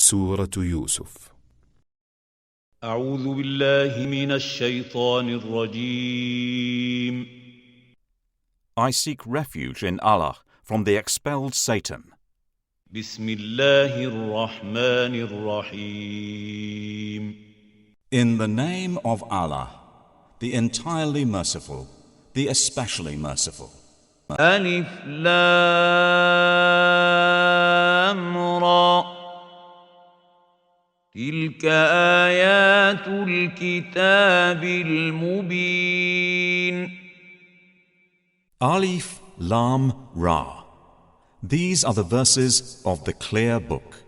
سورة يوسف. أعوذ بالله من الشيطان الرجيم. I seek refuge in Allah from the expelled Satan. بسم الله الرحمن الرحيم. In the name of Allah, the entirely merciful, the especially merciful. ألف لام را تلك آيات الكتاب المبين. Alif, Lam, Ra. These are the verses of the clear book.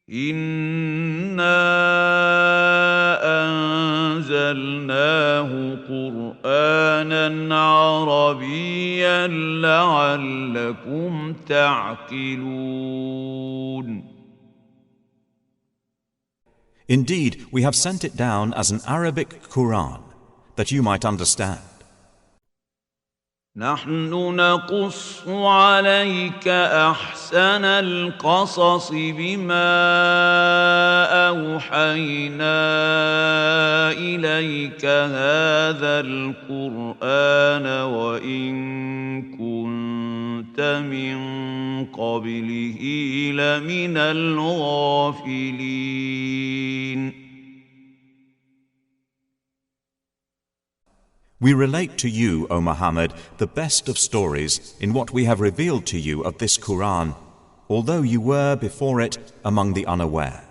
إنا أنزلناه قرآنا عربيا لعلكم تعقلون. Indeed, we have sent it down as an Arabic Quran, that you might understand. نحن نقص عليك أحسن القصص بما أوحينا إليك هذا القرآن وإن كنت من قبله لمن الغافلين. We relate to you, O Muhammad, the best of stories in what we have revealed to you of this Quran, although you were before it among the unaware.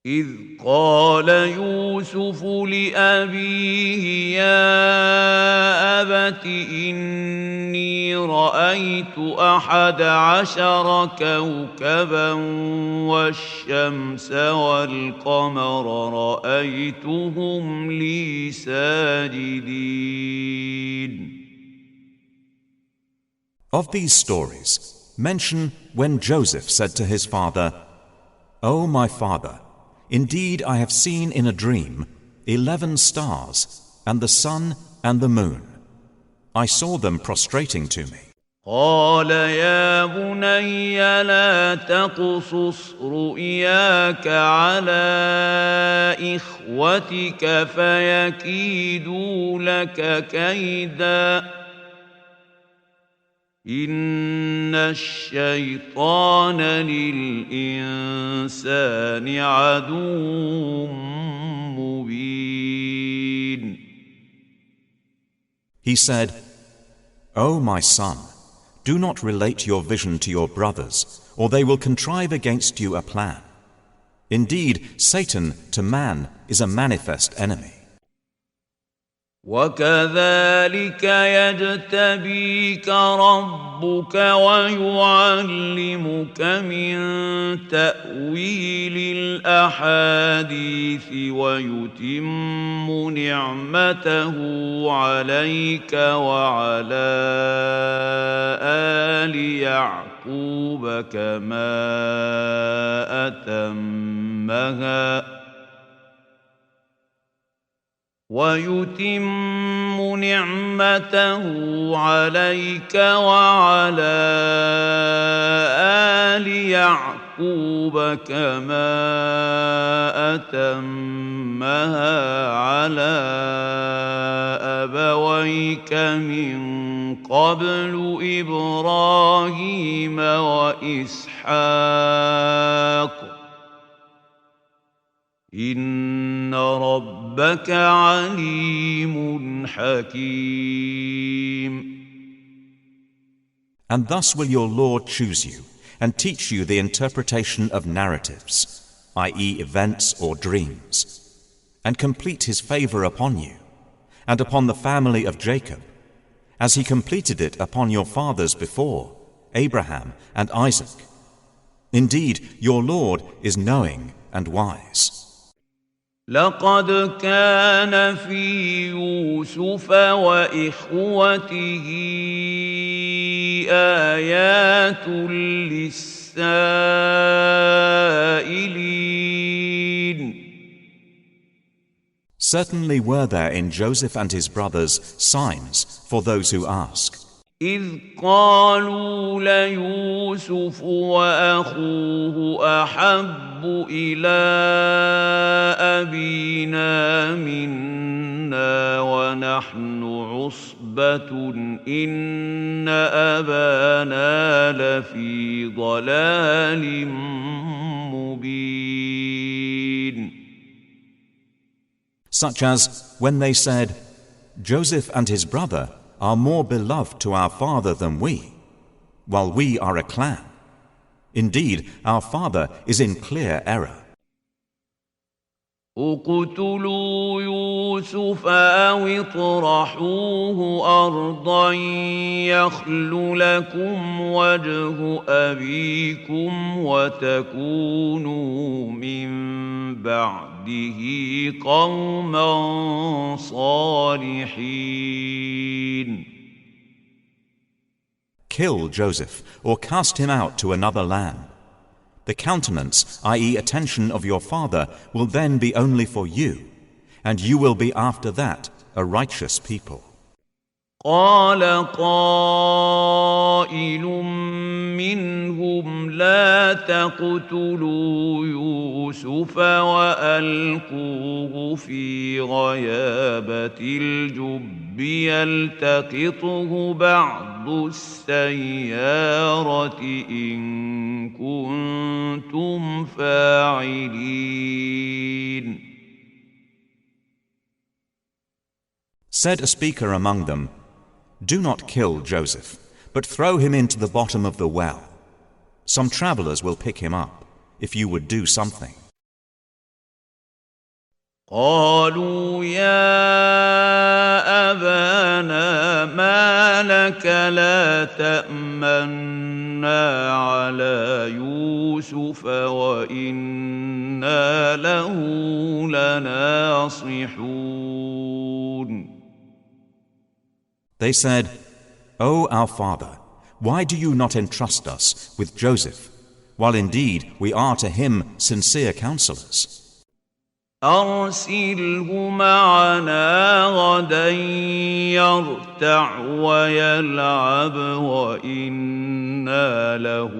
إذ قال يوسف لأبيه يا أبت إني رأيت 11 كوكبا والشمس والقمر رأيتهم لي ساجدين. Of these stories, mention when Joseph said to his father, O my father, indeed I have seen in a dream 11 stars and the sun and the moon. I saw them prostrating to me. قال يا بني لا تقصص رؤياك على إخوتك فيكيدوا لك كيدا إن الشيطان للإنسان عدو مبين. He said, O my son, do not relate your vision to your brothers, or they will contrive against you a plan. Indeed, Satan to man is a manifest enemy. وكذلك يجتبيك ربك ويعلمك من تأويل الأحاديث ويتم نعمته عليك وعلى آل يعقوب كما أتمها ويتم نعمته عليك وعلى آل يعقوب كما أتمها على أبويك من قبل إبراهيم وإسحاق إن ربك عليم حكيم. And thus will your Lord choose you and teach you the interpretation of narratives, i.e. events or dreams, and complete his favor upon you and upon the family of Jacob, as he completed it upon your fathers before, Abraham and Isaac. Indeed, your Lord is knowing and wise. لقد كان في يوسف وإخوته آيات للسائلين. Certainly were there in Joseph and his brothers signs for those who ask. إذ قالوا ليوسف وأخوه أحب إلى أبينا منا ونحن عصبة إن أبانا لفي ضلال مبين. Such as when they said, Joseph and his brother are more beloved to our father than we, while we are a clan. Indeed, our father is in clear error. اقتلوا يوسف أو اطرحوه أرضا يخل لكم وجه أبيكم وتكونوا من بعده قوما صالحين. Kill Joseph or cast him out to another land. The countenance, i.e. attention of your father, will then be only for you, and you will be after that a righteous people. قال قائل منهم لا تقتلوا يوسف وألقوه في غيابة الجب يلتقطه بعض السيارة إن كنتم فاعلين. Said a speaker among them, Do not kill Joseph, but throw him into the bottom of the well. Some travelers will pick him up, if you would do something. قالوا يا أبانا ما لك لا تأمنا على يوسف وإنا له لناصحون. They said, O our father, why do you not entrust us with Joseph, while indeed we are to him sincere counselors? أرسله معنا غدا يرتع ويلعب وإنا له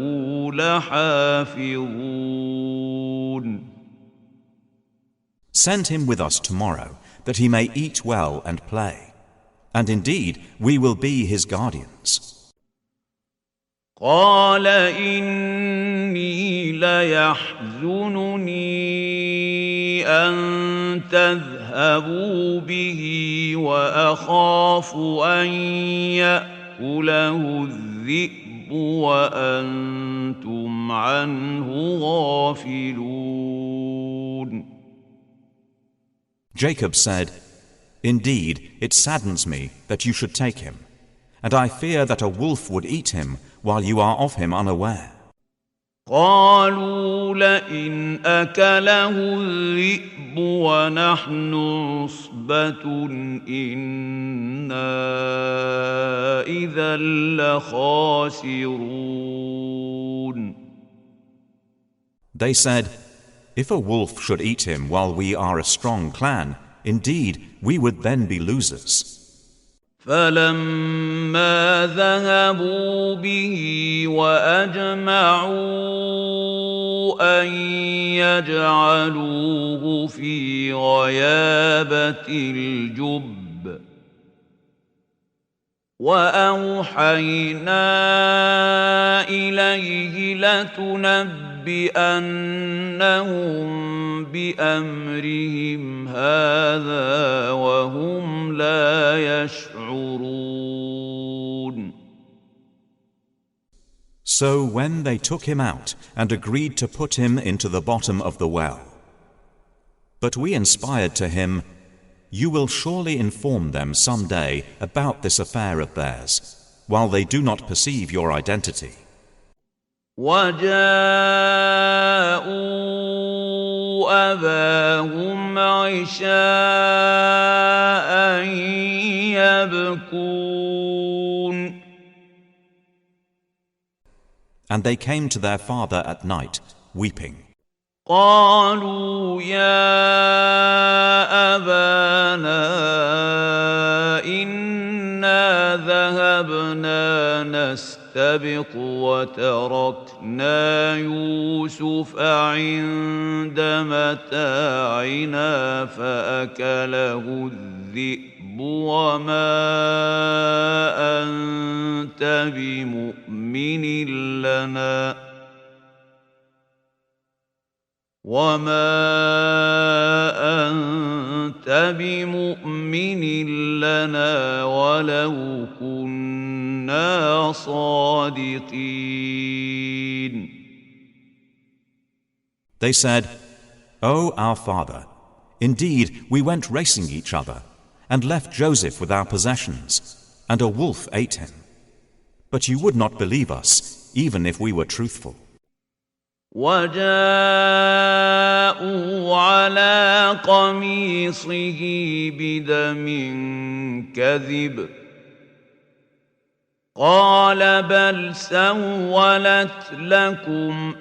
لحافظون. Send him with us tomorrow, that he may eat well and play. And indeed, we will be his guardians. قال إني ليحزنني أن تذهبوا به وأخاف أن يأكله الذئب وأنتم عنه غافلون. Jacob said, Indeed, it saddens me that you should take him, and I fear that a wolf would eat him while you are of him unaware. قالوا لئن أكله الذئب ونحن عصبة إنا إذا لخاسرون. They said, If a wolf should eat him while we are a strong clan, indeed, we would then be losers. فلما ذهبوا به وأجمعوا أن يجعلوه في غيابة الجب وأوحينا إليه لتنبئنهم بأمرهم هذا وهم لا يشعرون. So when they took him out and agreed to put him into the bottom of the well, but we inspired to him, You will surely inform them some day about this affair of theirs, while they do not perceive your identity. وجاءوا أباهم عشاء يبكون. And they came to their father at night, weeping. قالوا يا أبانا إنا إنا ذهبنا نستبق وتركنا يوسف عند متاعنا فأكله الذئب وما أنت بمؤمن لنا ولو كنا صادقين. They said, "O our father, indeed we went racing each other, and left Joseph with our possessions, and a wolf ate him. But you would not believe us, even if we were truthful." وجاءوا على قميصه بدم كذب قال بل سولت لكم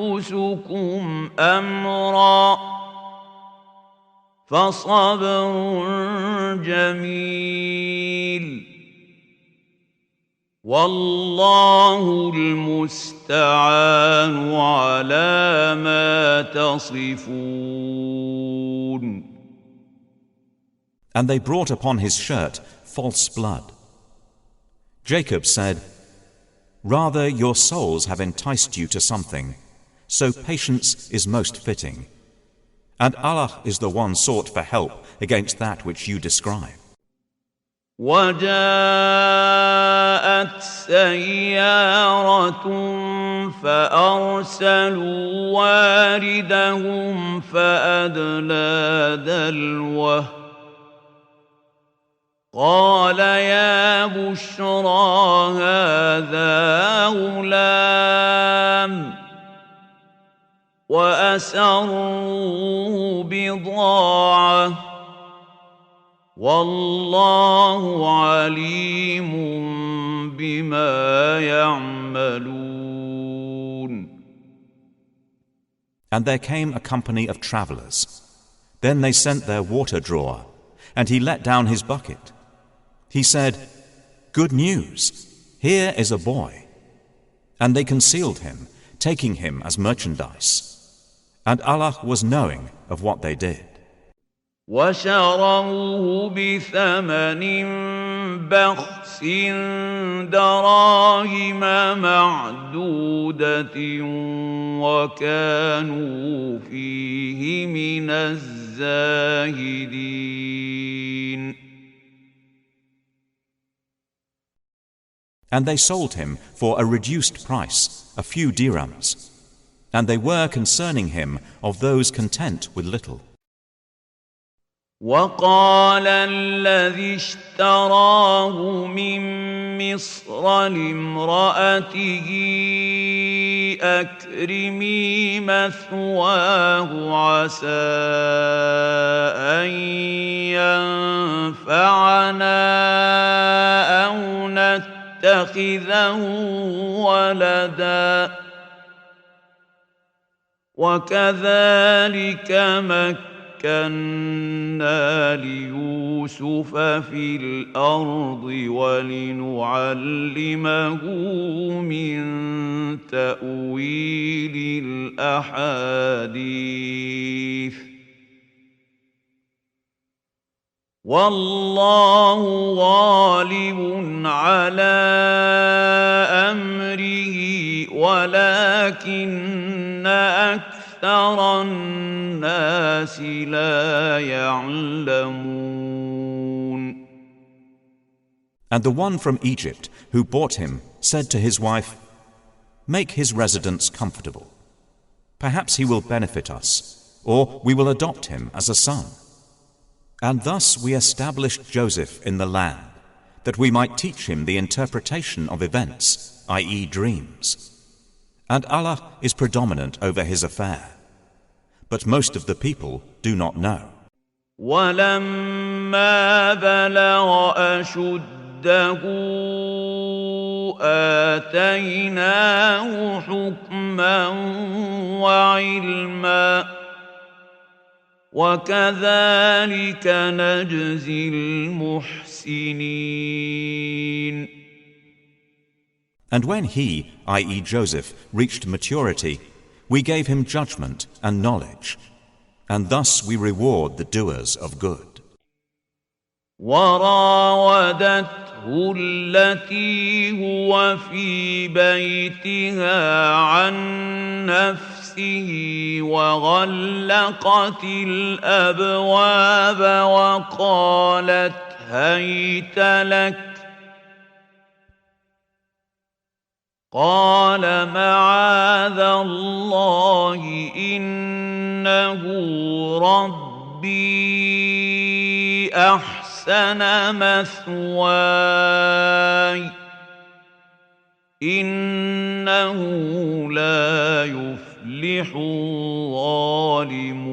أنفسكم أمرا فصبر جميل والله المستعان على ما تصفون. And they brought upon his shirt false blood. Jacob said, "Rather your souls have enticed you to something, so patience is most fitting. And Allah is the one sought for help against that which you describe." وجاءت سيارة فأرسلوا واردهم فأدلى دلوه قال يا بشرى هذا غلام وأسروه بضاعة والله عليم بما يعملون. And there came a company of travelers. Then they sent their water drawer, and he let down his bucket. He said, "Good news, here is a boy." And they concealed him, taking him as merchandise. And Allah was knowing of what they did. وشروه بثمن بخس دراهم معدودة وكانوا فيه من الزاهدين. And they sold him for a reduced price, a few dirhams. And they were concerning him of those content with little. وقال الذي اشتراه من مصر لامرأته أكرمي مثواه عسى أن ينفعنا أو نتخذه ولدا وكذلك مكنا ليوسف في الأرض ولنعلمه من تأويل الأحاديث والله غالب على أمره ولكن أكثر الناس لا يعلمون. And the one from Egypt who bought him said to his wife, "Make his residence comfortable. Perhaps he will benefit us, or we will adopt him as a son." And thus we established Joseph in the land, that we might teach him the interpretation of events, i.e. dreams. And Allah is predominant over his affair. But most of the people do not know. وَلَمَّا بَلَغَ أَشُدَّهُ آتَيْنَاهُ حُكْمًا وَعِلْمًا وَكَذَلِكَ نَجْزِي الْمُحْسِنِينَ. المحسنين. And when he, i.e. Joseph, reached maturity, we gave him judgment and knowledge, and thus we reward the doers of good. وراودته التي هو في بيتها عن نفسه وغلقت الأبواب وقالت هيت لك قال معاذ الله إنه ربي أحسن مثواي إنه لا يفلح الظالمون.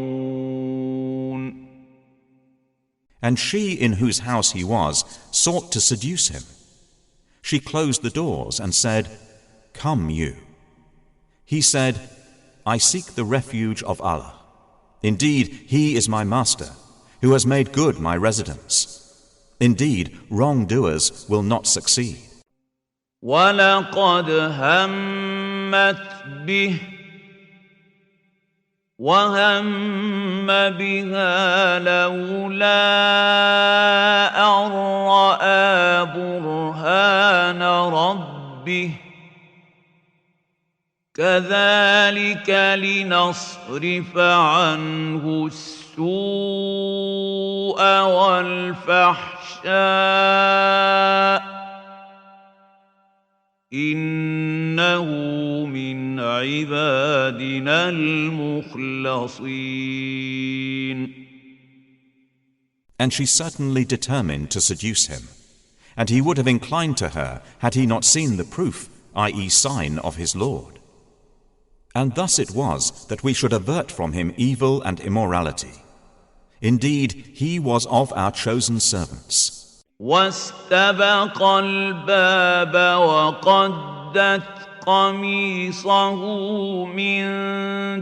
And she in whose house he was sought to seduce him. She closed the doors and said, Come you. He said, I seek the refuge of Allah. Indeed, He is my master, who has made good my residence. Indeed, wrongdoers will not succeed. وَلَقَدْ هَمَّتْ بِهِ وَهَمَّ بِهَا لَوْلَا أَن رَّأَىٰ بُرْهَانَ رَبِّهِ كَذَلِكَ لِنَصْرِفَ عَنْهُ السُّوءَ وَالْفَحْشَاءَ إِنَّهُ مِنْ عِبَادِنَا الْمُخْلَصِينَ. And she certainly determined to seduce him, and he would have inclined to her had he not seen the proof, i.e. sign of his Lord. And thus it was that we should avert from him evil and immorality. Indeed, he was of our chosen servants. واستبق الباب وقدت قميصه من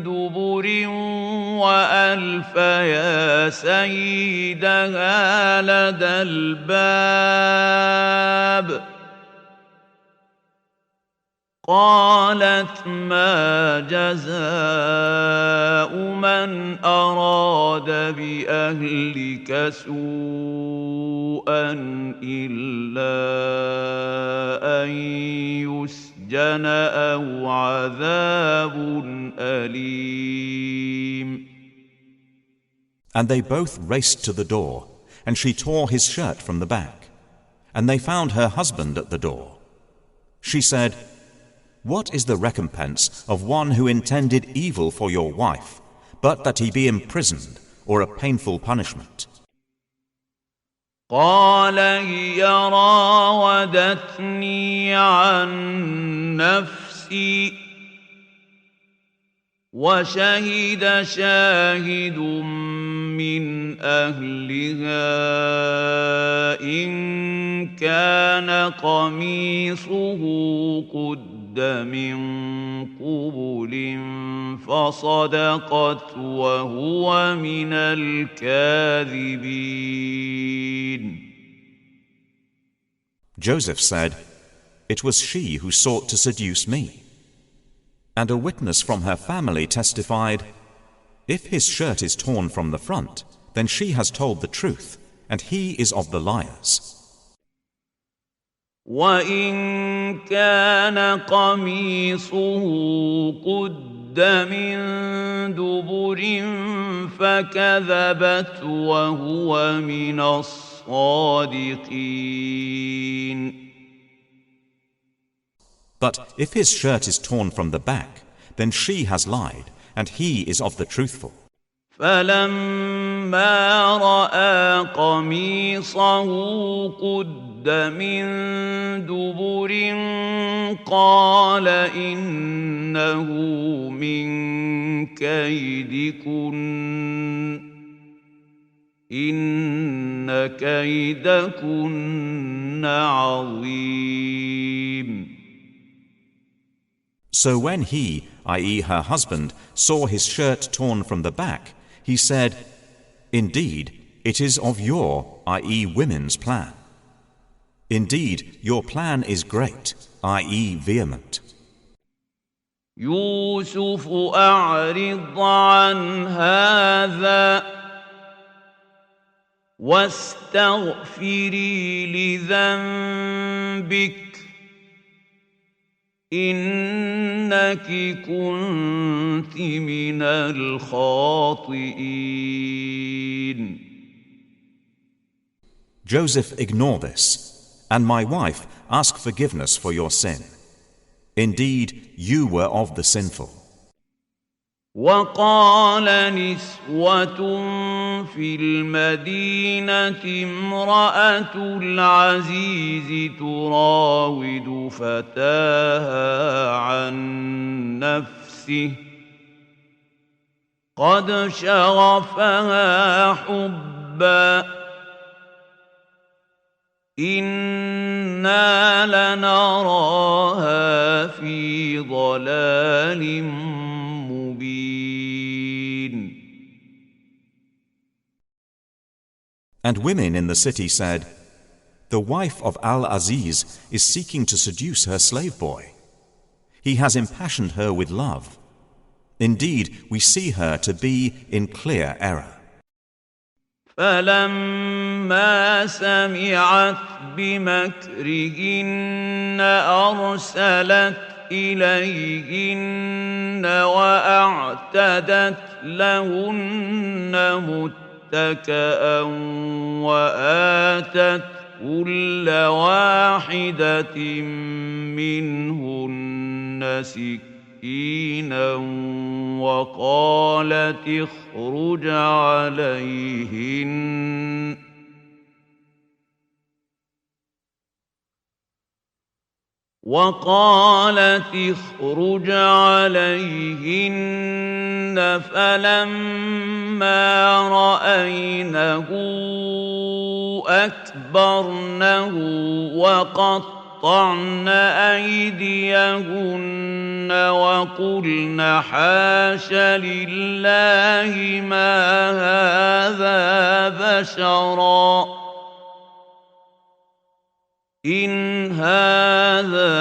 دبر وألف يا سيدها لدى الباب قالت ما جزاء من أراد بأهلك سوءا إلا أن يسجن أو عذاب أليم. And they both raced to the door, and she tore his shirt from the back, and they found her husband at the door. She said, What is the recompense of one who intended evil for your wife, but that he be imprisoned, or a painful punishment? قال هي راودتني عن نفسي وشهد شاهد من أهلها إن كان قميصه قد من قبل فصدقت وهو من الكاذبين. Joseph said, It was she who sought to seduce me. And a witness from her family testified, If his shirt is torn from the front, then she has told the truth, and he is of the liars. وَإِن كَانَ قَمِيصُهُ قُدَّ مِن دُبُرٍ فَكَذَبَتْ وَهُوَ مِنَ الصَّادِقِينَ. But if his shirt is torn from the back, then she has lied, and he is of the truthful. فَلَمَّا رَأَىٰ قَمِيصَهُ قُدَّ مِن دُبُرٍ قَالَ إِنَّهُ مِن كَيْدِكُنَّ إِنَّ كَيْدَكُنَّ عَظِيمٌ. So when he, i.e. her husband, saw his shirt torn from the back, he said, Indeed, it is of your, i.e. women's plan. Indeed, your plan is great, i.e. vehement. يوسف أعرض عن هذا واستغفري لذنبك إنك كنت من الخاطئين. Joseph, ignore this, and my wife, ask forgiveness for your sin. Indeed, you were of the sinful. وقال نسوة في المدينة امرأة العزيز تراود فتاها عن نفسه قد شغفها حبا إنا لنراها في ضلال مبين. And women in the city said, the wife of Al-Aziz is seeking to seduce her slave boy. He has impassioned her with love. Indeed, we see her to be in clear error. فلما سمعت بمكرهن أرسلت إليهن وأعتدت لهن متكأ وآتت كل واحدة منهن سكينا وقالت اخرج عليهن فلما رأينه أكبرنه وقطعن أيديهن وقلن حاش لله ما هذا بشرا إن هذا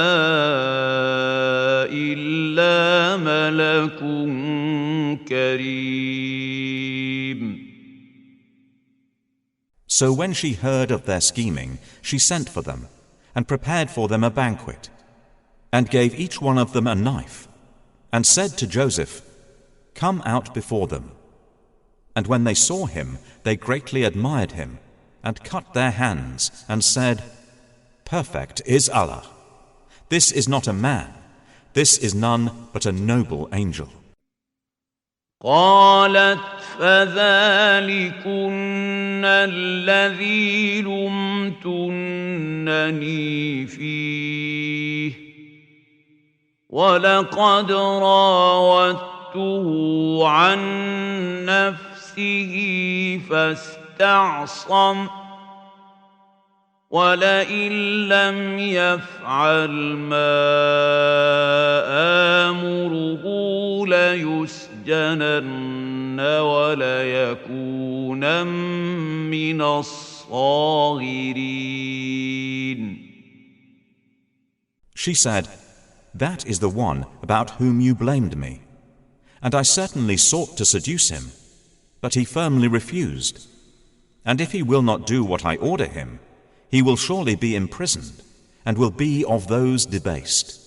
إلا ملك كريم. So when she heard of their scheming, she sent for them and prepared for them a banquet, and gave each one of them a knife, and said to Joseph, come out before them. And when they saw him, they greatly admired him, and cut their hands, and said, perfect is Allah. This is not a man, this is none but a noble angel. قالت فذلكن الذي لمتنني فيه ولقد راودته عن نفسه فاستعصم ولئن لم يفعل ما آمره ليسجنن وليكونن من الصاغرين. She said, that is the one about whom you blamed me, and I certainly sought to seduce him, but he firmly refused, and if he will not do what I order him, he will surely be imprisoned and will be of those debased.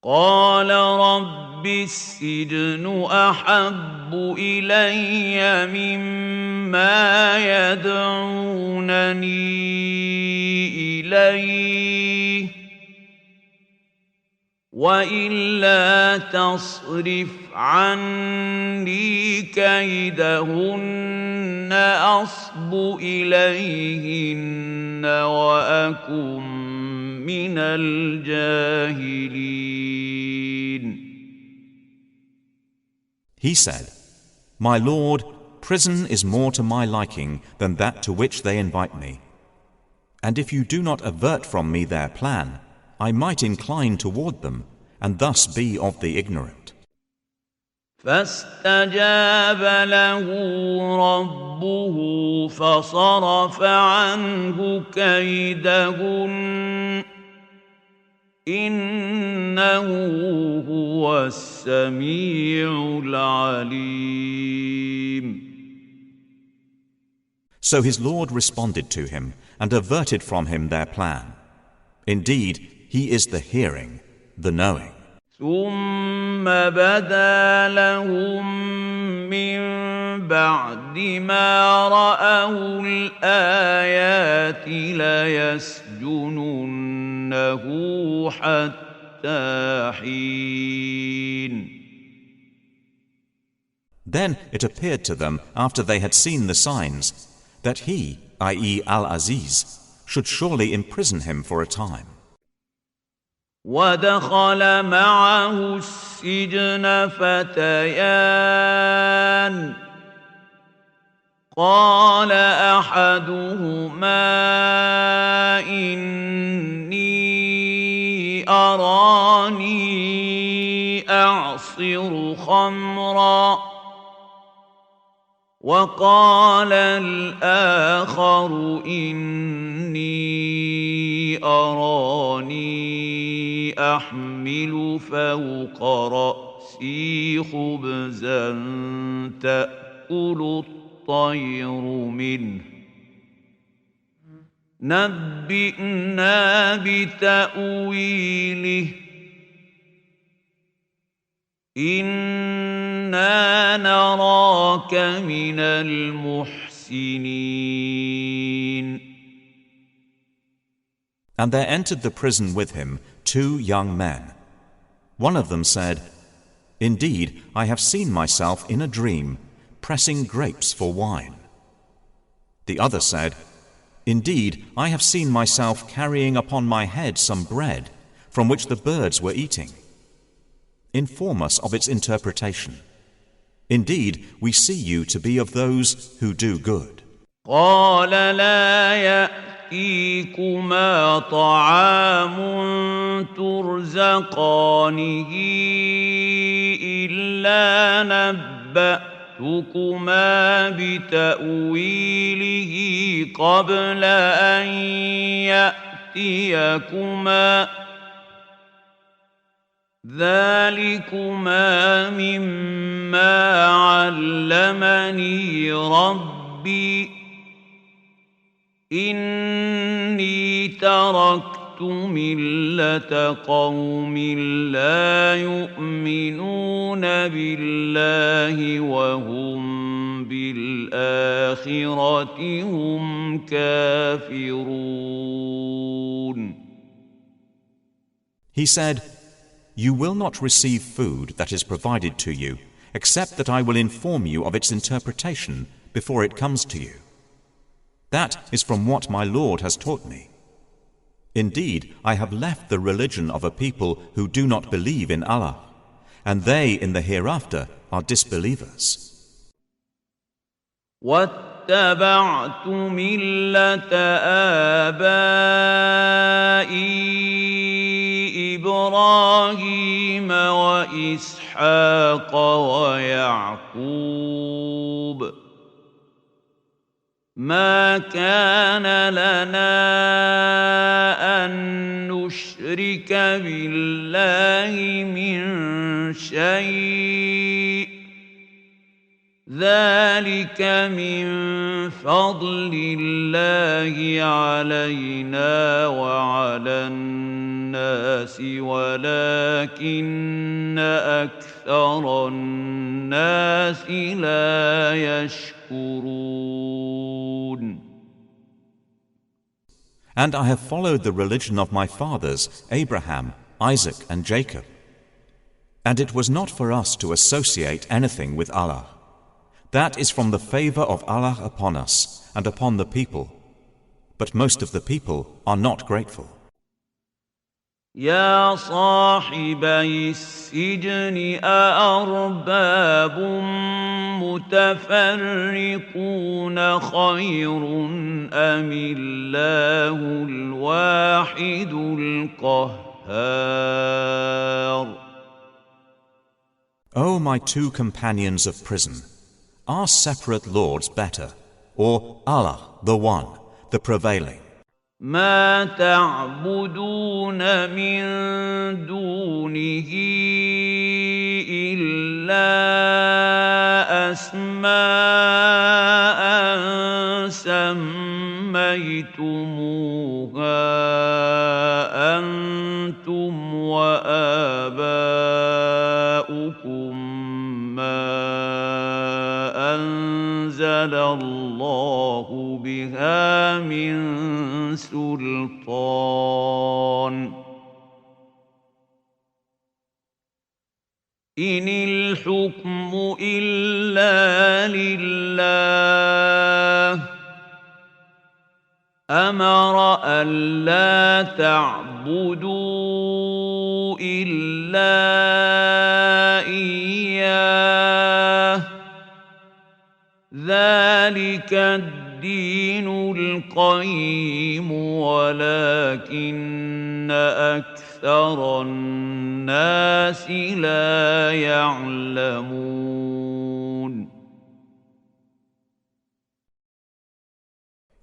قال رب السجن أحب إلي مما يدعونني إليه وإلا تصرف عني كيدهن أصب إليهن وأكن من الجاهلين. He said, my Lord, prison is more to my liking than that to which they invite me. And if you do not avert from me their plan, I might incline toward them, and thus be of the ignorant. فاستجاب له ربه فصرف عنه كيدهن إنه هو السميع العليم. So his Lord responded to him and averted from him their plan. Indeed, he is the hearing, the knowing. ثم بدا لهم من بعد ما رأوا الآيات ليسجننه حتى حين. Then it appeared to them after they had seen the signs that he, i.e. Al-Aziz, should surely imprison him for a time. ودخل معه السجن فتيان قال أحدهما إني أراني أعصر خمرا وقال الآخر إني أراني أحمل فوق رأسي خبزا تأكل الطير منه نبئنا بتأويله إنا نراك من المحسنين. And there entered the prison with him 2 young men. One of them said, Indeed, I have seen myself in a dream, pressing grapes for wine. The other said, Indeed, I have seen myself carrying upon my head some bread, from which the birds were eating. Inform us of its interpretation. Indeed, we see you to be of those who do good. قال لا يأتيكما طعام ترزقانه إلا نبأتكما بتأويله قبل أن يأتيكما ذلكما مما علمني ربي إني تركت ملة قوم لا يؤمنون بالله وهم بالآخرة هم كافرون. He said, You will not receive food that is provided to you, except that I will inform you of its interpretation before it comes to you. That is from what my Lord has taught me. Indeed, I have left the religion of a people who do not believe in Allah, and they in the hereafter are disbelievers. واتبعت ملة آبائي إبراهيم وإسحاق ويعقوب ما كان لنا أن نشرك بالله من شيء ذلك من فضل الله علينا وعلى الناس ولكن أكثر الناس لا يشكرون. And I have followed the religion of my fathers, Abraham, Isaac, and Jacob. And it was not for us to associate anything with Allah. That is from the favor of Allah upon us and upon the people. But most of the people are not grateful. يا صاحبي السجن أأرباب متفرقون خير أم الله الواحد القهار. O my two companions of prison, are separate lords better, or Allah the one, the prevailing? ما تعبدون من دونه إلا أسماء سميتموها أنتم وآباؤكم ما أنزل الله بها من سلطان إن الحكم إلا لله أمر ألا تعبدوا إلا إياه ذلك الدين القيم ولكن أكثر الناس لا يعلمون.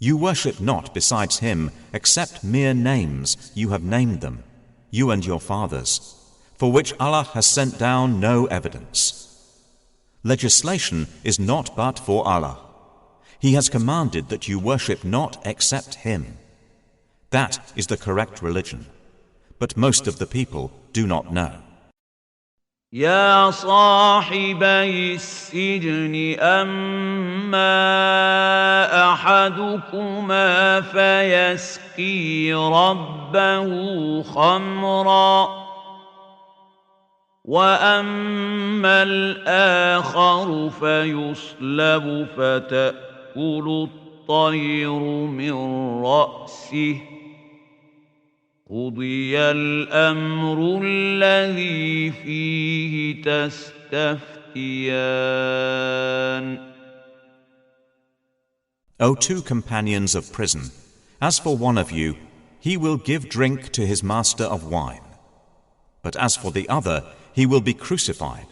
You worship not besides him except mere names you have named them, you and your fathers, for which Allah has sent down no evidence. Legislation is not but for Allah. He has commanded that you worship not except him. That is the correct religion, but most of the people do not know. يا صاحبي السجن أما أحدكما فيسقي ربه خمرا وأما الآخر فيصلب فتأكل الطير من رأسه قضي الأمر الذي فيه تستفتيان. O two companions of prison, as for one of you, he will give drink to his master of wine. But as for the other, he will be crucified,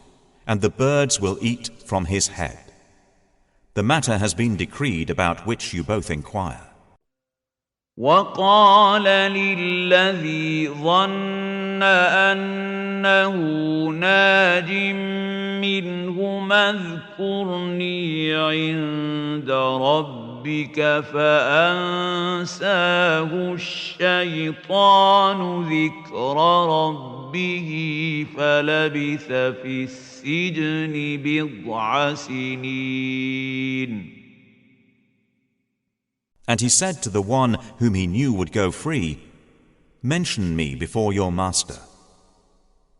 and the birds will eat from his head. The matter has been decreed about which you both inquire. وقال للذي ظن أنه ناج منهما اذكرني عند ربك فأنساه الشيطان ذكر ربه فلبث في السجن بضع سنين. And he said to the one whom he knew would go free, "Mention me before your master."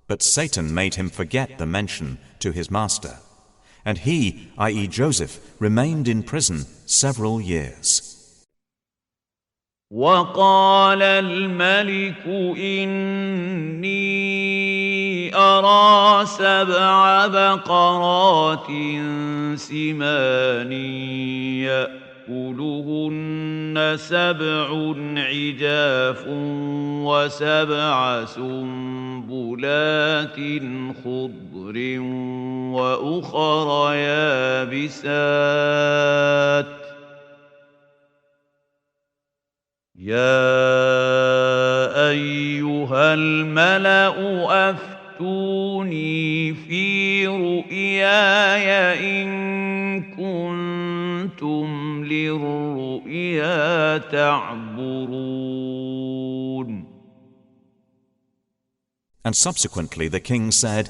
But Satan made him forget the mention to his master, and he, i.e. Joseph, remained in prison several years. وقال الملك إني أرى 7 بقرات سمان يأكلهن 7 عجاف و7 سنبلات خضر وأخر يابسات يا أيها الملأ أفتوني في رؤياي إن كنتم للرؤيا تعبرون. And subsequently the king said,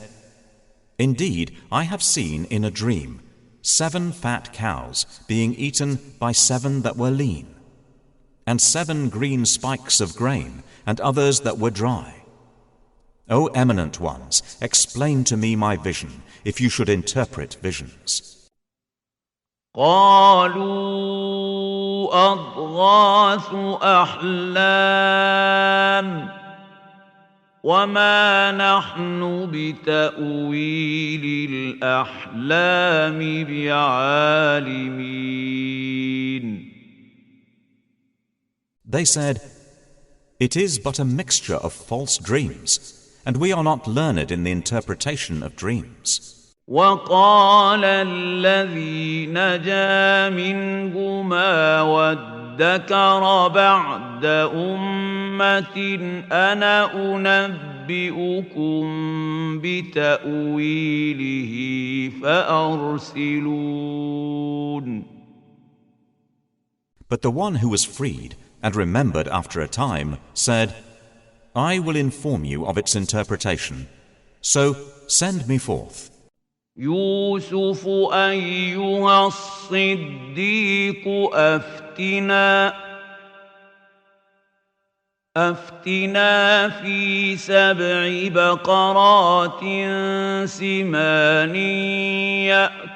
"Indeed, I have seen in a dream 7 fat cows being eaten by 7 that were lean, and 7 green spikes of grain, and others that were dry. O eminent ones, explain to me my vision, if you should interpret visions." قالوا أضغاث أحلام وما نحن بتأويل الأحلام بعالمين. They said, "It is but a mixture of false dreams, and we are not learned in the interpretation of dreams." وقال الذي نجا منهما وادكر بعد أمة أنا أنبئكم بتأويله فأرسلون. But the one who was freed and remembered after a time said, I will inform you of its interpretation, so send me forth. يوسف أيها الصديق أفتنا في 7 بقرات سمان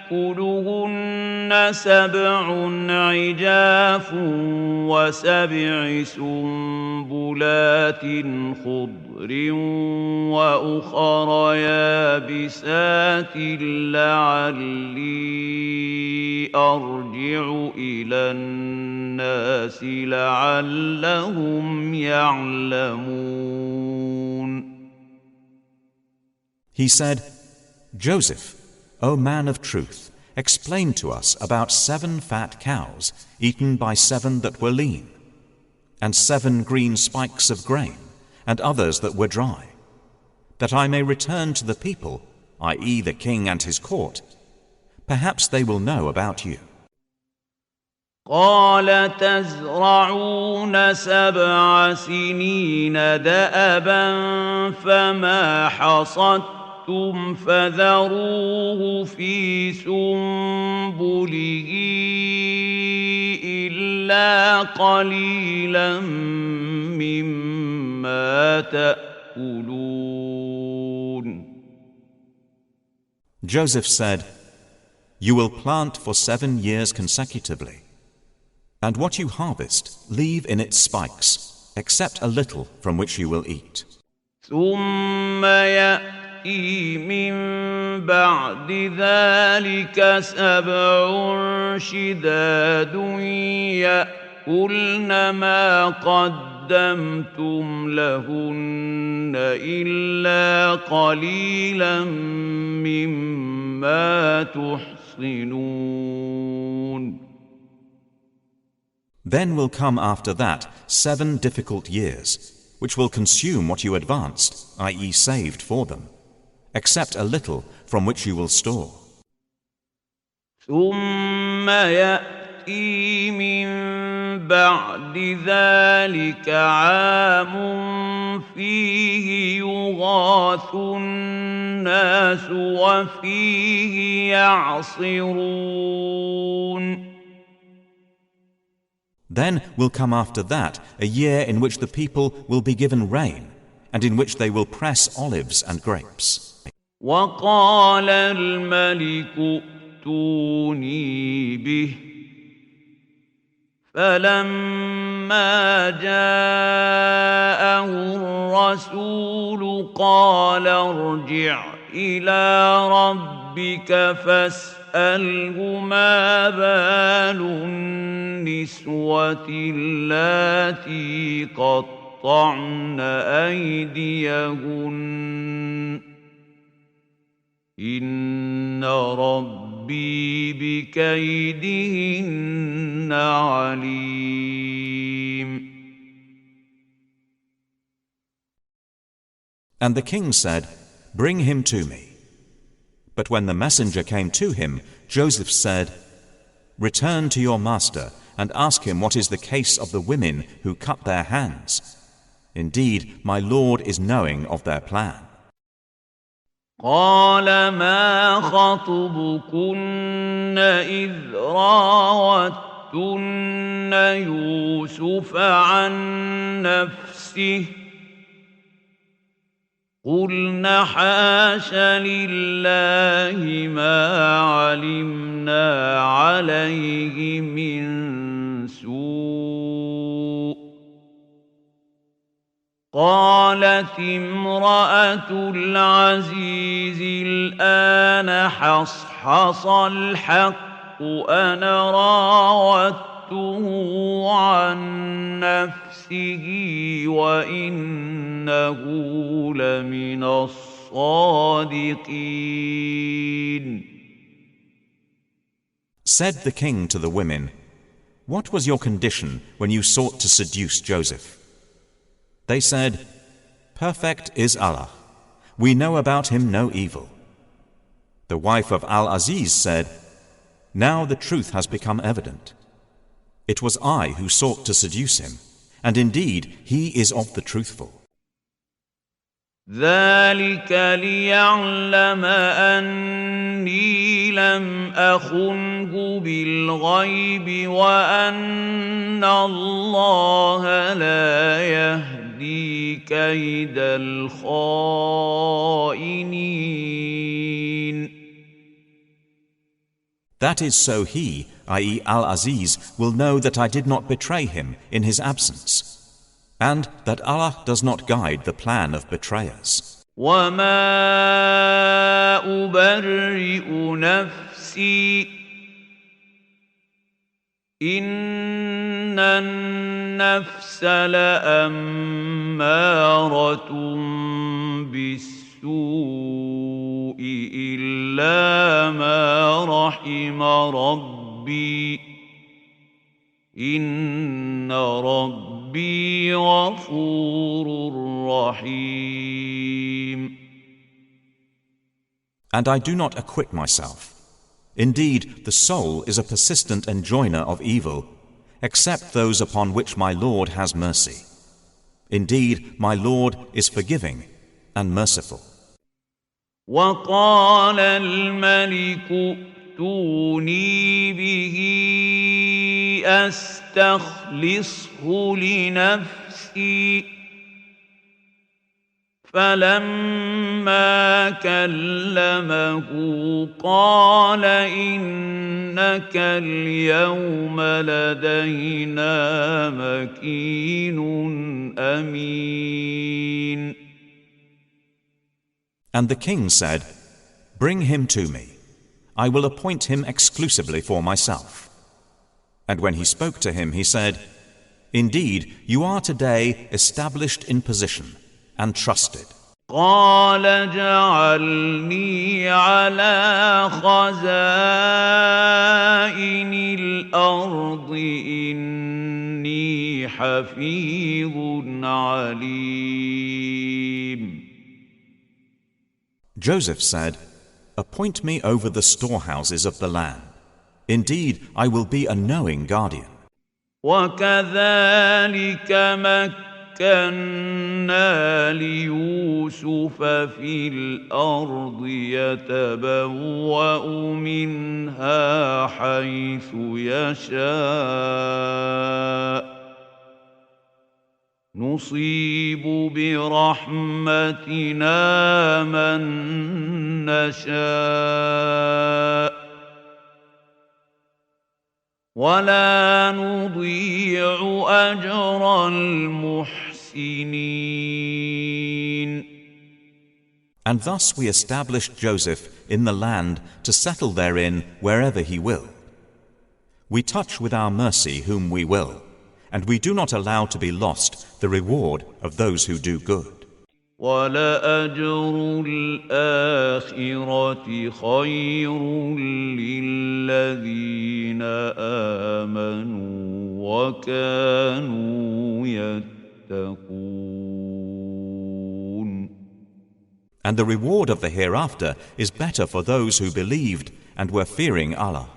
يأكلهن 7 عجاف و7 سنبلات خضر وأخر يابسات لعلي أرجع إلى الناس لعلهم يعلمون. He said, Joseph, O man of truth, explain to us about 7 fat cows eaten by 7 that were lean, and 7 green spikes of grain, and others that were dry, that I may return to the people, i.e. the king and his court. Perhaps they will know about you. قال تزرعون 7 سنين دأبا فما حصدتم فذروه في سنبله إلا قليلا مما تأكلون. Joseph said, You will plant for 7 years consecutively, and what you harvest leave in its spikes, except a little from which you will eat. ثم يأتي من بعد ذلك 7 شداد يأكلن ما قدمتم لهن إلا قليلا مما تحصنون. Then will come after that 7 difficult years, which will consume what you advanced, i.e. saved for them, except a little from which you will store. ثم يأتي من بعد ذلك عام فيه يغاث الناس وفيه يعصرون. Then will come after that a year in which the people will be given rain, and in which they will press olives and grapes. وقال الملك ائتوني به فلما جاءه الرسول قال ارجع إلى ربك فاسأله ما بال النسوة اللاتي قطعن أيديهن إن ربي بكيدهن عليم. And the king said, Bring him to me. But when the messenger came to him, Joseph said, Return to your master and ask him what is the case of the women who cut their hands. Indeed, my Lord is knowing of their plan. قال ما خطبكن إذ راوتن يوسف عن نفسه قلنا حاش لله ما علمنا عليه من سوء. قالت امرأة العزيز الآن حصحص الحق أنا راودته عن نفسه وإنه لمن الصادقين. الصادقين. Said the king to the women, "What was your condition when you sought to seduce Joseph?" They said, "Perfect is Allah. We know about him no evil." The wife of Al-Aziz said, "Now the truth has become evident. It was I who sought to seduce him, and indeed he is of the truthful." ذلك ليعلم أني لم أخنه بالغيب وأن الله لا يهدي كيد الخائنين. That is so he, i.e. Al-Aziz, will know that I did not betray him in his absence, and that Allah does not guide the plan of betrayers. وما أبرئ نفسي إن النفس لأمارة بالسوء إلا ما رحم ربي إن ربي غفور رحيم. And I do not acquit myself. Indeed, the soul is a persistent enjoiner of evil, except those upon which my Lord has mercy. Indeed, my Lord is forgiving and merciful. وقال الملك ائتوني به أستخلصه لنفسي فلما كلمه قال إنك اليوم لدينا مكين أمين. And the king said, "Bring him to me. I will appoint him exclusively for myself." And when he spoke to him, he said, "Indeed, you are today established in position and trusted." قال اجعلني على خزائن الأرض إني حفيظ عليم. Joseph said, "Appoint me over the storehouses of the land. Indeed, I will be a knowing guardian." وكذلك مكنا ليوسف في الأرض يتبوأ منها حيث يشاء نصيب برحمتنا من نشاء ولا نضيع أجر المحسنين. And thus we established Joseph in the land to settle therein wherever he will. We touch with our mercy whom we will, and we do not allow to be lost the reward of those who do good. وَلَأَجْرُ الْآخِرَةِ خَيْرٌ لِّلَّذِينَ آمَنُوا وَكَانُوا يَتَّقُونَ. And the reward of the hereafter is better for those who believed and were fearing Allah.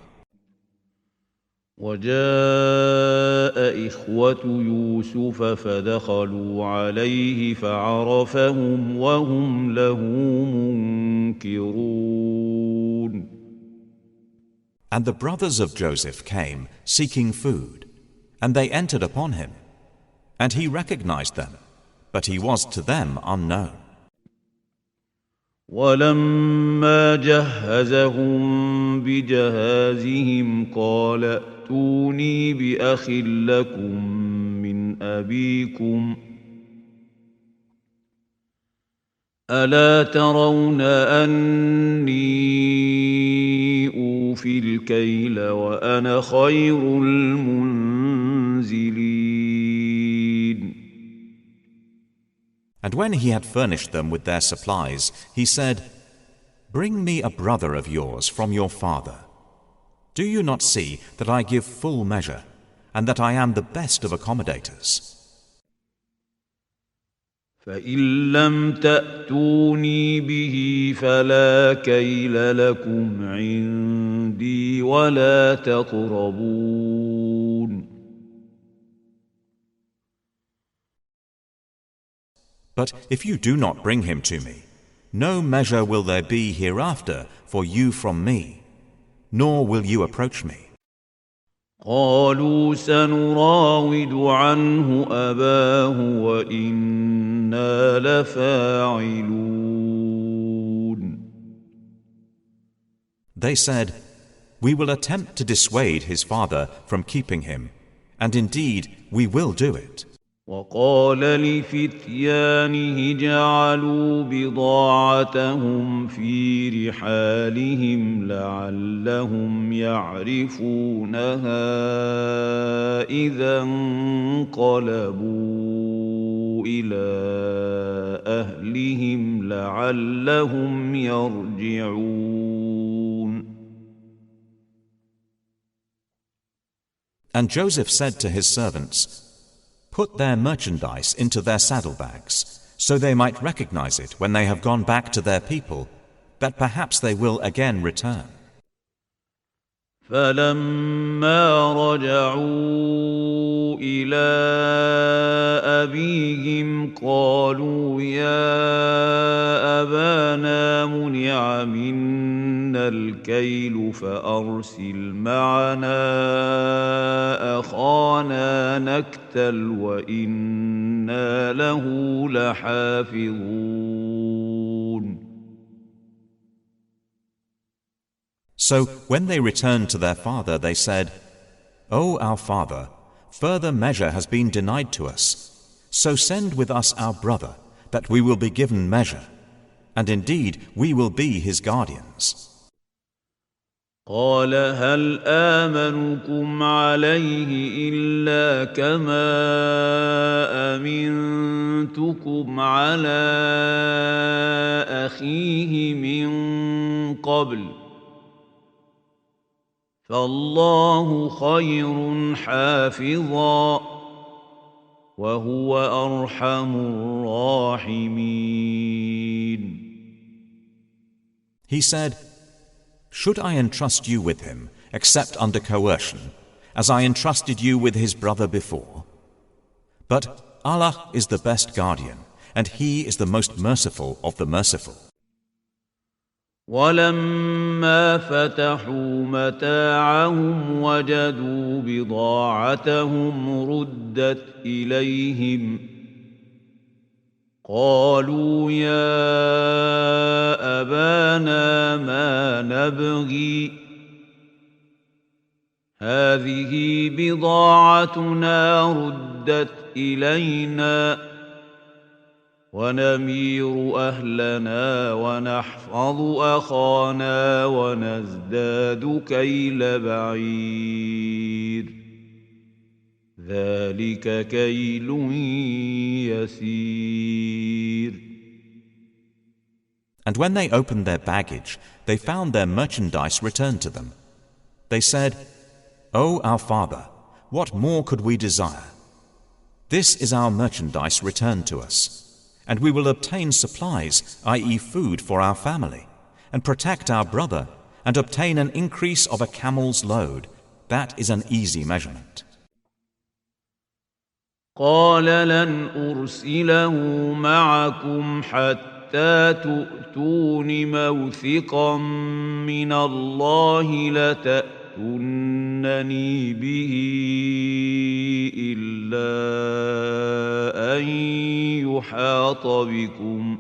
وجاء إخوة يوسف فدخلوا عليه فعرفهم وهم له منكرون. And the brothers of Joseph came, seeking food, and they entered upon him. And he recognized them, but he was to them unknown. ولما جهزهم بجهازهم قال ائتوني بأخ لكم من أبيكم ألا ترون أني أوفي الكيل وأنا خير المنزلين. And when he had furnished them with their supplies, he said, "Bring me a brother of yours from your father. Do you not see that I give full measure, and that I am the best of accommodators?" فإن لم تأتوني به فلا كيل لكم عندي ولا تقربون. But if you do not bring him to me, no measure will there be hereafter for you from me, nor will you approach me. قالوا سنراود عنه أباه وإنا لفاعلون. They said, "We will attempt to dissuade his father from keeping him, and indeed we will do it." وقال لفتيانه جعلوا بضاعتهم في رحالهم لعلهم يعرفونها إذا انقلبوا إلى أهلهم لعلهم يرجعون. And Joseph said to his servants, "Put their merchandise into their saddlebags, so they might recognize it when they have gone back to their people, that perhaps they will again return." فلما رجعوا إلى أبيهم قالوا يا أبانا منع منا الكيل فأرسل معنا أخانا نكتل وإنا له لحافظون. So when they returned to their father, they said, "O our father, further measure has been denied to us. So send with us our brother, that we will be given measure. And indeed we will be his guardians." قال هل آمنكم عليه إلا كما أمنتكم على أخيه من قبل فالله خير حافظا وهو أرحم الراحمين. He said, "Should I entrust you with him, except under coercion, as I entrusted you with his brother before? But Allah is the best guardian, and He is the most merciful of the merciful." ولما فتحوا متاعهم وجدوا بضاعتهم ردت إليهم قالوا يا أبانا ما نبغي هذه بضاعتنا ردت إلينا ونمير أهلنا ونحفظ أخانا ونزداد كيل بعير ذلك كيل يسير. And when they opened their baggage, they found their merchandise returned to them. They said, "O our father, what more could we desire? This is our merchandise returned to us, and we will obtain supplies, i.e. food for our family, and protect our brother, and obtain an increase of a camel's load. That is an easy measurement." قال لن أرسله معكم حتى تؤتون موثقا من الله لتأتونني به إلا أن يحاط بكم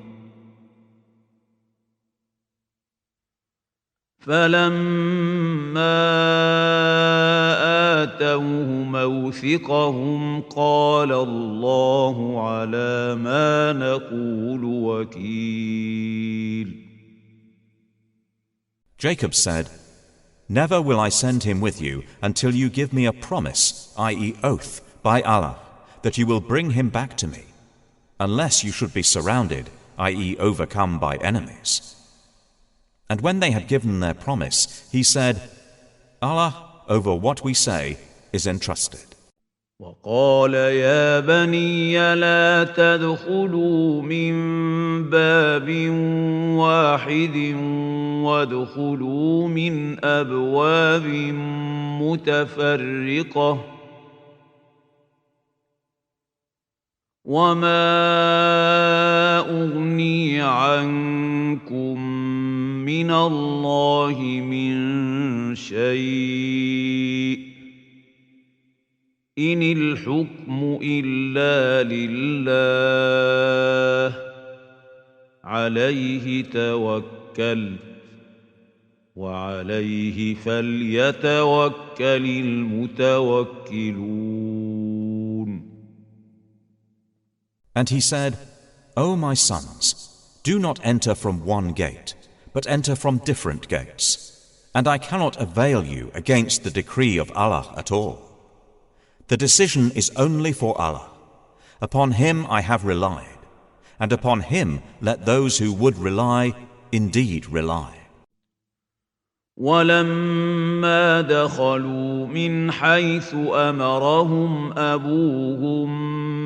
فلما آتوه موثقهم قال الله على ما نقول وكيل. Jacob said, "Never will I send him with you until you give me a promise, i.e. oath, by Allah, that you will bring him back to me. unless you should be surrounded, i.e. overcome by enemies. And when they had given their promise, he said, Allah, over what we say, is entrusted. وقال يا بني لا تدخلوا من باب واحد وادخلوا من أبواب متفرقة وما أغني عنكم من الله من شيء إن الحكم إلا لله عليه توكلت وعليه فليتوكل المتوكلون. And he said, O my sons, do not enter from one gate, but enter from different gates, and I cannot avail you against the decree of Allah at all. The decision is only for Allah. Upon Him I have relied, and upon Him let those who would rely indeed rely. ولما دخلوا من حيث أمرهم أبوهم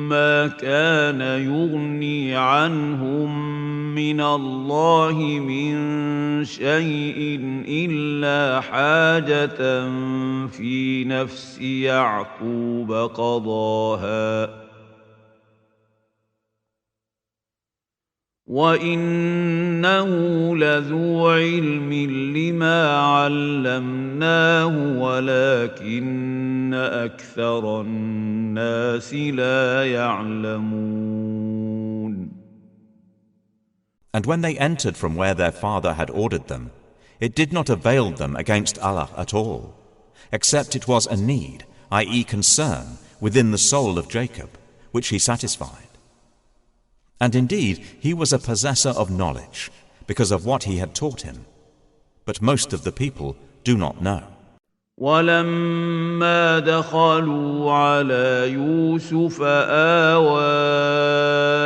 ما كان يغني عنهم من الله من شيء إلا حاجة في نفس يعقوب قضاها وإنه لذو علم لما علمناه ولكن أكثر الناس لا يعلمون. And when they entered from where their father had ordered them, it did not avail them against Allah at all, except it was a need, i.e. concern, within the soul of Jacob, which he satisfied. And indeed, he was a possessor of knowledge, because of what he had taught him. But most of the people do not know. ولما دخلوا على يوسف آوى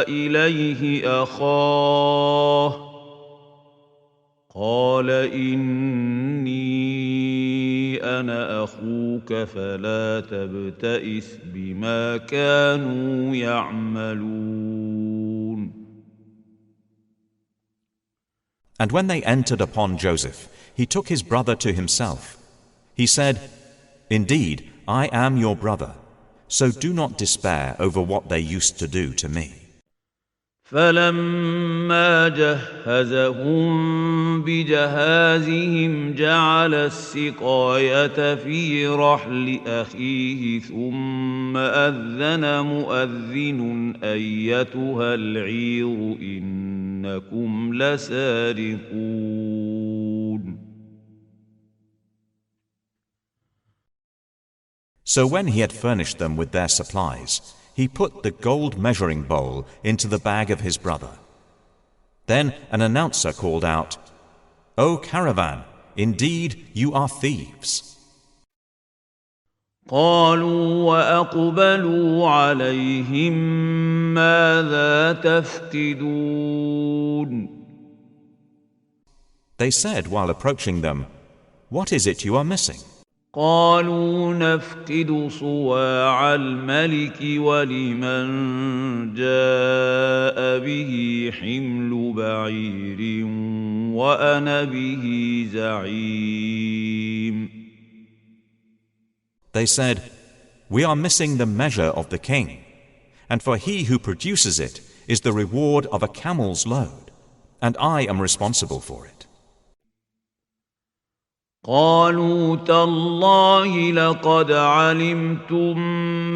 إليه أخاه قال إني أنا أخوك فلا تبتئس بما كانوا يعملون. And when they entered upon Joseph, he took his brother to himself. He said, Indeed, I am your brother, so do not despair over what they used to do to me. فلما جهزهم بجهازهم جعل السقاية في رحل أخيه ثم أذن مؤذن أيتها العير إنكم لسارقون. So when he had furnished them with their supplies, he put the gold measuring bowl into the bag of his brother. Then an announcer called out, O caravan, indeed you are thieves. قالوا وأقبلوا عليهم ماذا تفقدون. They said while approaching them, What is it you are missing? قالوا نفقد صواع الملك ولمن جاء به حمل بعير وأنا به زعيم. They said, We are missing the measure of the king, and for he who produces it is the reward of a camel's load, and I am responsible for it. قالوا تالله لقد علمتم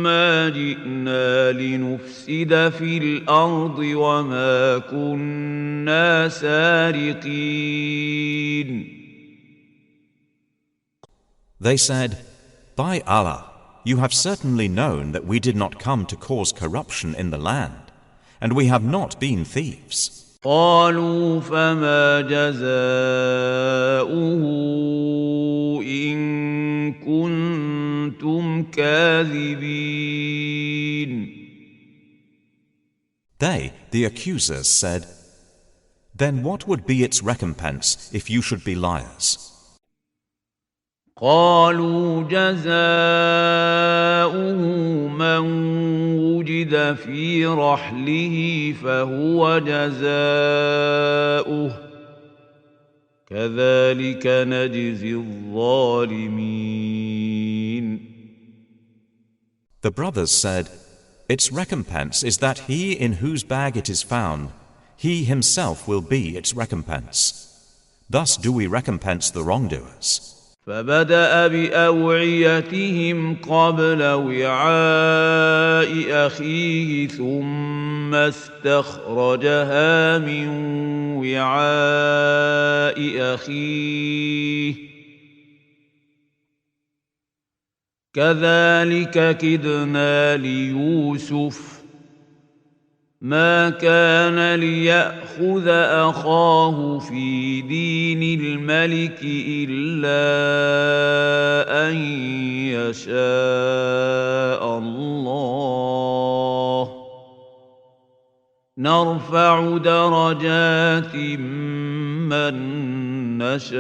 ما جئنا لنفسد في الأرض وما كنا سارقين. They said, By Allah, you have certainly known that we did not come to cause corruption in the land, and we have not been thieves. قالوا فما جزاؤه إن كنتم كاذبين. They, the accusers, said, "Then what would be its recompense if you should be liars?" قالوا جزاؤه من وجد في رحله فهو جزاؤه كذلك نجزي الظالمين. The brothers said, "Its recompense is that he in whose bag it is found, he himself will be its recompense. Thus do we recompense the wrongdoers." فبدأ بأوعيتهم قبل وعاء أخيه ثم استخرجها من وعاء أخيه كذلك كدنا ليوسف ما كان ليأخذ أخاه في دين الملك إلا أن يشاء الله نرفع درجات من نشاء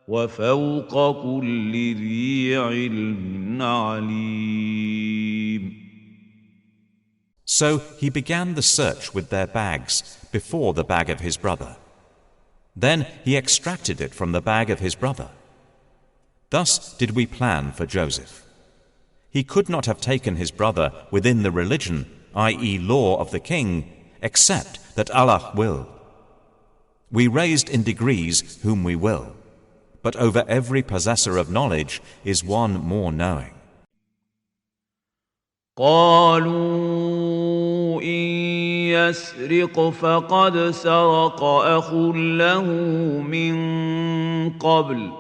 وفوق كل ذي علم عليم. So he began the search with their bags before the bag of his brother. Then he extracted it from the bag of his brother. Thus did we plan for Joseph. He could not have taken his brother within the religion, i.e., law of the king, except that Allah willed. We raised in degrees whom we will, but over every possessor of knowledge is one more knowing. قالوا إن يسرق فقد سرق أخ له من قبل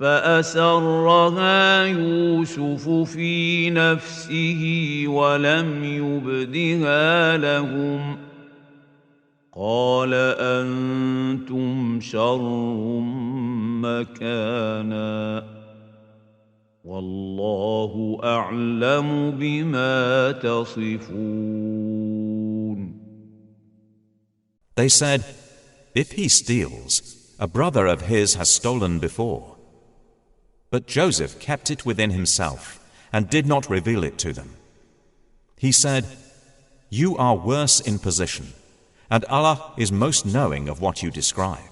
فأسرها يوسف في نفسه ولم يبدها لهم قال أنتم شر مكانا والله أعلم بما تصفون. They said, "If he steals, a brother of his has stolen before." But Joseph kept it within himself and did not reveal it to them. He said, "You are worse in position, and Allah is most knowing of what you describe."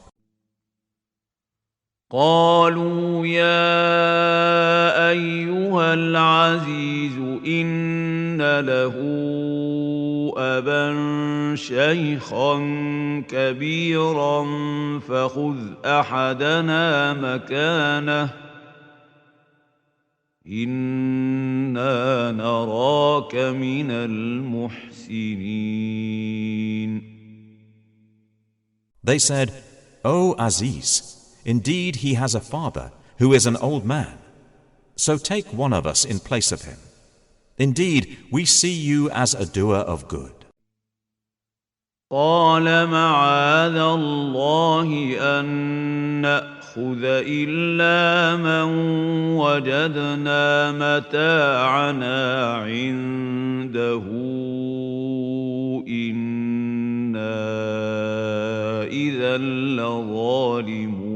قالوا يا أيها العزيز إن له أبا شيخا كبيرا فخذ أحدنا مكانه إنا نراك من المحسنين. They said, "O Aziz, indeed he has a father who is an old man. So take one of us in place of him. Indeed, we see you as a doer of good." قال معاذ الله أن نأخذ إلا من وجدنا متاعنا عنده إنا إذا لظالمون.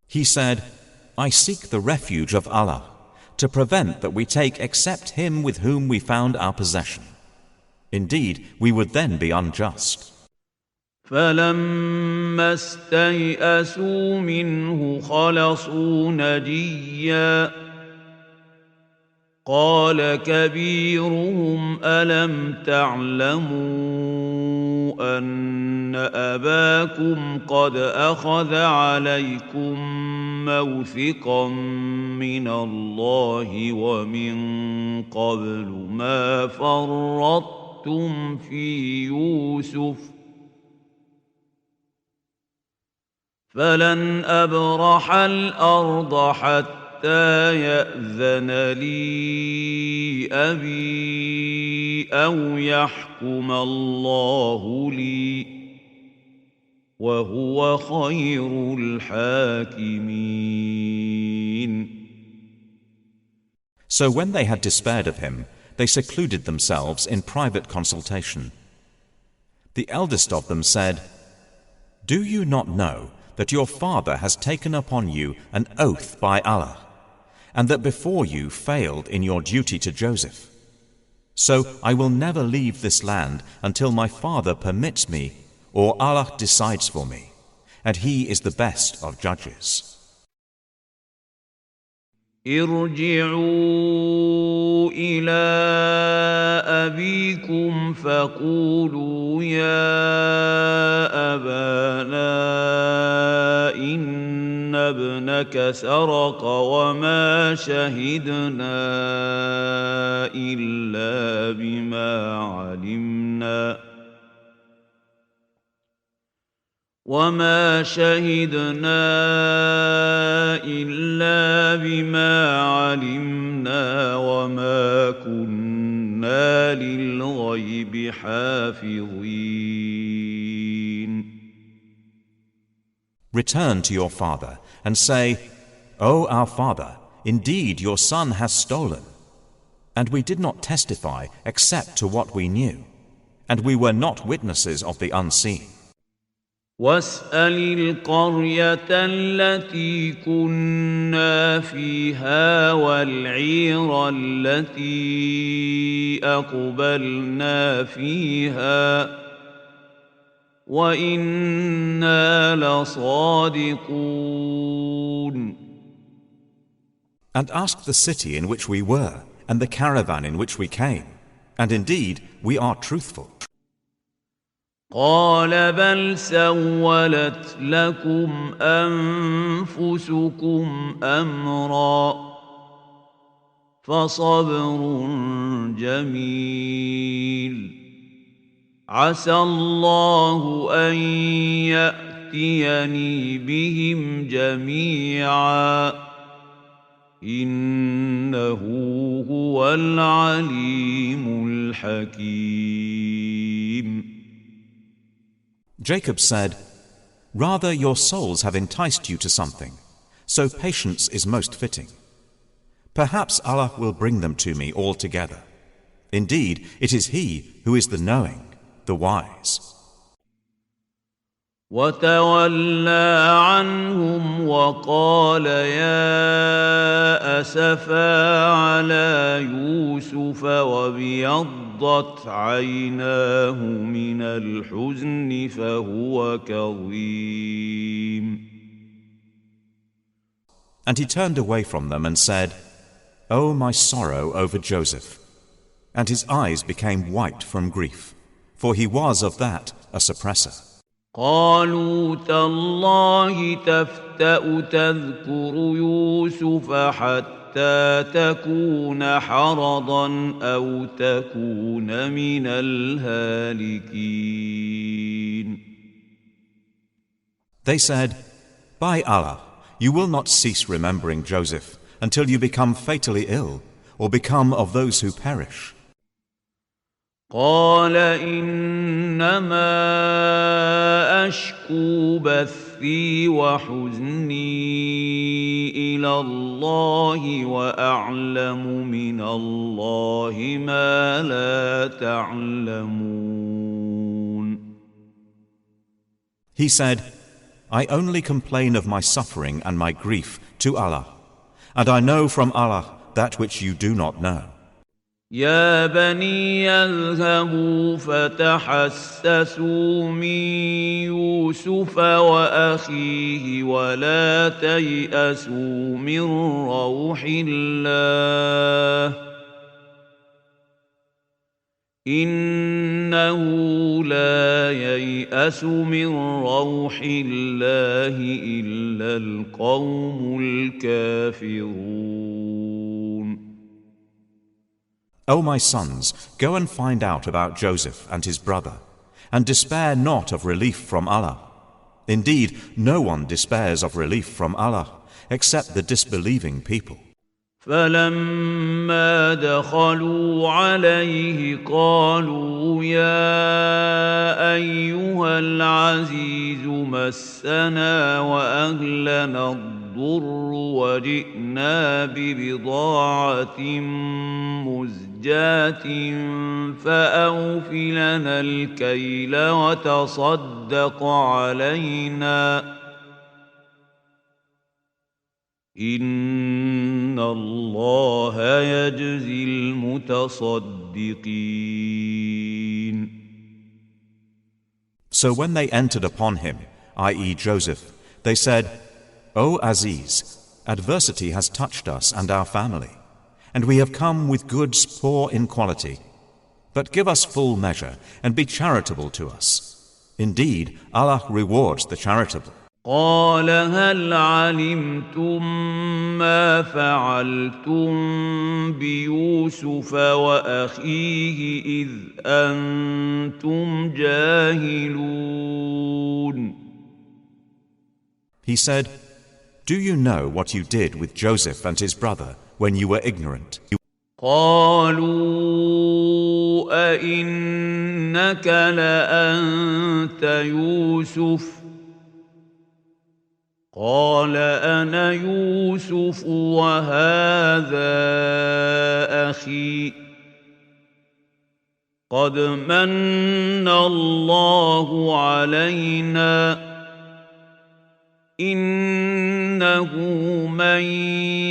He said, "I seek the refuge of Allah to prevent that we take except him with whom we found our possession. Indeed, we would then be unjust." فلما استيئسوا منه خلصوا نجيا قال كبيرهم ألم تعلموا أن أباكم قد أخذ عليكم موثقا من الله ومن قبل ما فرطتم في يوسف فلن أبرح الأرض حتى يأذن لي أبي أو يحكم الله لي وهو خير الحاكمين. So when they had despaired of him, they secluded themselves in private consultation. The eldest of them said, "Do you not know that your father has taken upon you an oath by Allah, and that before you failed in your duty to Joseph? So I will never leave this land until my father permits me, or Allah decides for me, and He is the best of judges." ارجعوا إلى أبيكم فقولوا يا أبانا إن ابنك سرق وما شهدنا إلا بما علمنا وما كنا للغيب حافظين. Return to your father and say, "O our father, indeed your son has stolen, and we did not testify except to what we knew, and we were not witnesses of the unseen." واسأل القرية التي كنا فيها والعير التي أقبلنا فيها وإنا لصادقون. And ask the city in which we were, and the caravan in which we came, and indeed we are truthful. قال بل سولت لكم أنفسكم أمرا فصبر جميل عسى الله أن يأتيني بهم جميعا إنه هو العليم الحكيم. Jacob said, "Rather your souls have enticed you to something, so patience is most fitting. Perhaps Allah will bring them to me all together. Indeed, it is He who is the knowing, the wise." وتولى عنهم وقال يا أسفا على يوسف وابيضت عيناه من الحزن فهو كظيم. And he turned away from them and said, "O my sorrow over Joseph." And his eyes became white from grief, for he was of that a suppressor. قالوا تالله تفتأ تذكر يوسف حتى تكون حرضا أو تكون من الهالكين. They said, "By Allah, you will not cease remembering Joseph until you become fatally ill or become of those who perish." قال إنما أشكو بثي وحزني إلى الله وأعلم من الله ما لا تعلمون. He said, "I only complain of my suffering and my grief to Allah, and I know from Allah that which you do not know." يا بني اذهبوا فتحسسوا من يوسف وأخيه ولا تيأسوا من روح الله إنه لا ييأس من روح الله إلا القوم الكافرون. O my sons, go and find out about Joseph and his brother, and despair not of relief from Allah. Indeed, no one despairs of relief from Allah except the disbelieving people. فلما دخلوا عليه قالوا يا أيها العزيز مسنا وأهلنا الضر وجئنا ببضاعة مزجاة فأوف لنا الكيل وتصدق علينا إن الله يجزي المتصدقين. So when they entered upon him, i.e. Joseph, they said, O Aziz, adversity has touched us and our family, and we have come with goods poor in quality. But give us full measure and be charitable to us. Indeed, Allah rewards the charitable. قال هل علمتم ما فعلتم بيوسف وأخيه إذ أنتم جاهلون. He said, Do you know what you did with Joseph and his brother when you were ignorant? قالوا أئنك لأنت يوسف قال أنا يوسف وهذا أخي قد من الله علينا إنه من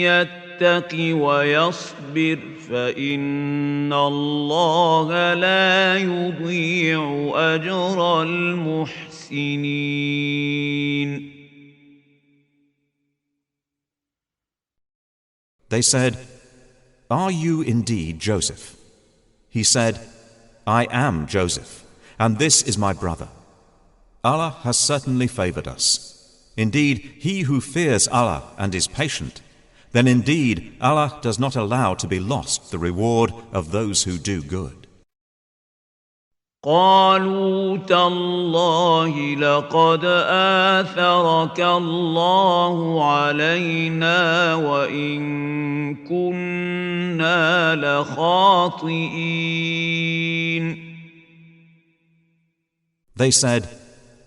يتق ويصبر فإن الله لا يضيع أجر المحسنين. They said, Are you indeed Joseph? He said, I am Joseph, and this is my brother. Allah has certainly favored us. Indeed, he who fears Allah and is patient, then indeed Allah does not allow to be lost the reward of those who do good. قالوا تالله لقد آثرك الله علينا وإن كنا لخاطئين. They said,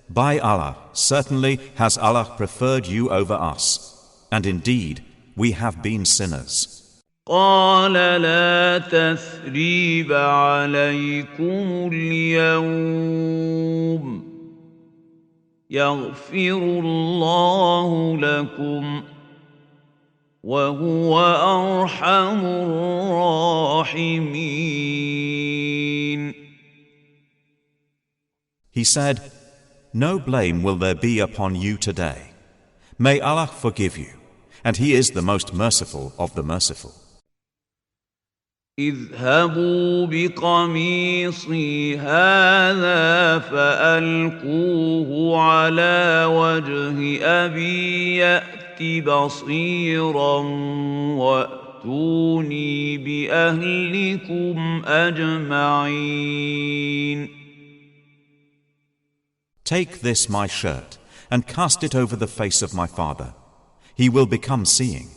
By Allah, certainly has Allah preferred you over us, and indeed we have been sinners. قال لا تثريب عليكم اليوم يغفر الله لكم وهو أرحم الراحمين. He said, No blame will there be upon you today. May Allah forgive you, and He is the most merciful of the merciful. اذهبوا بقميصي هذا فألقوه على وجه أبي يأت بصيرا وأتوني بأهلكم أجمعين. Take this my shirt and cast it over the face of my father. He will become seeing.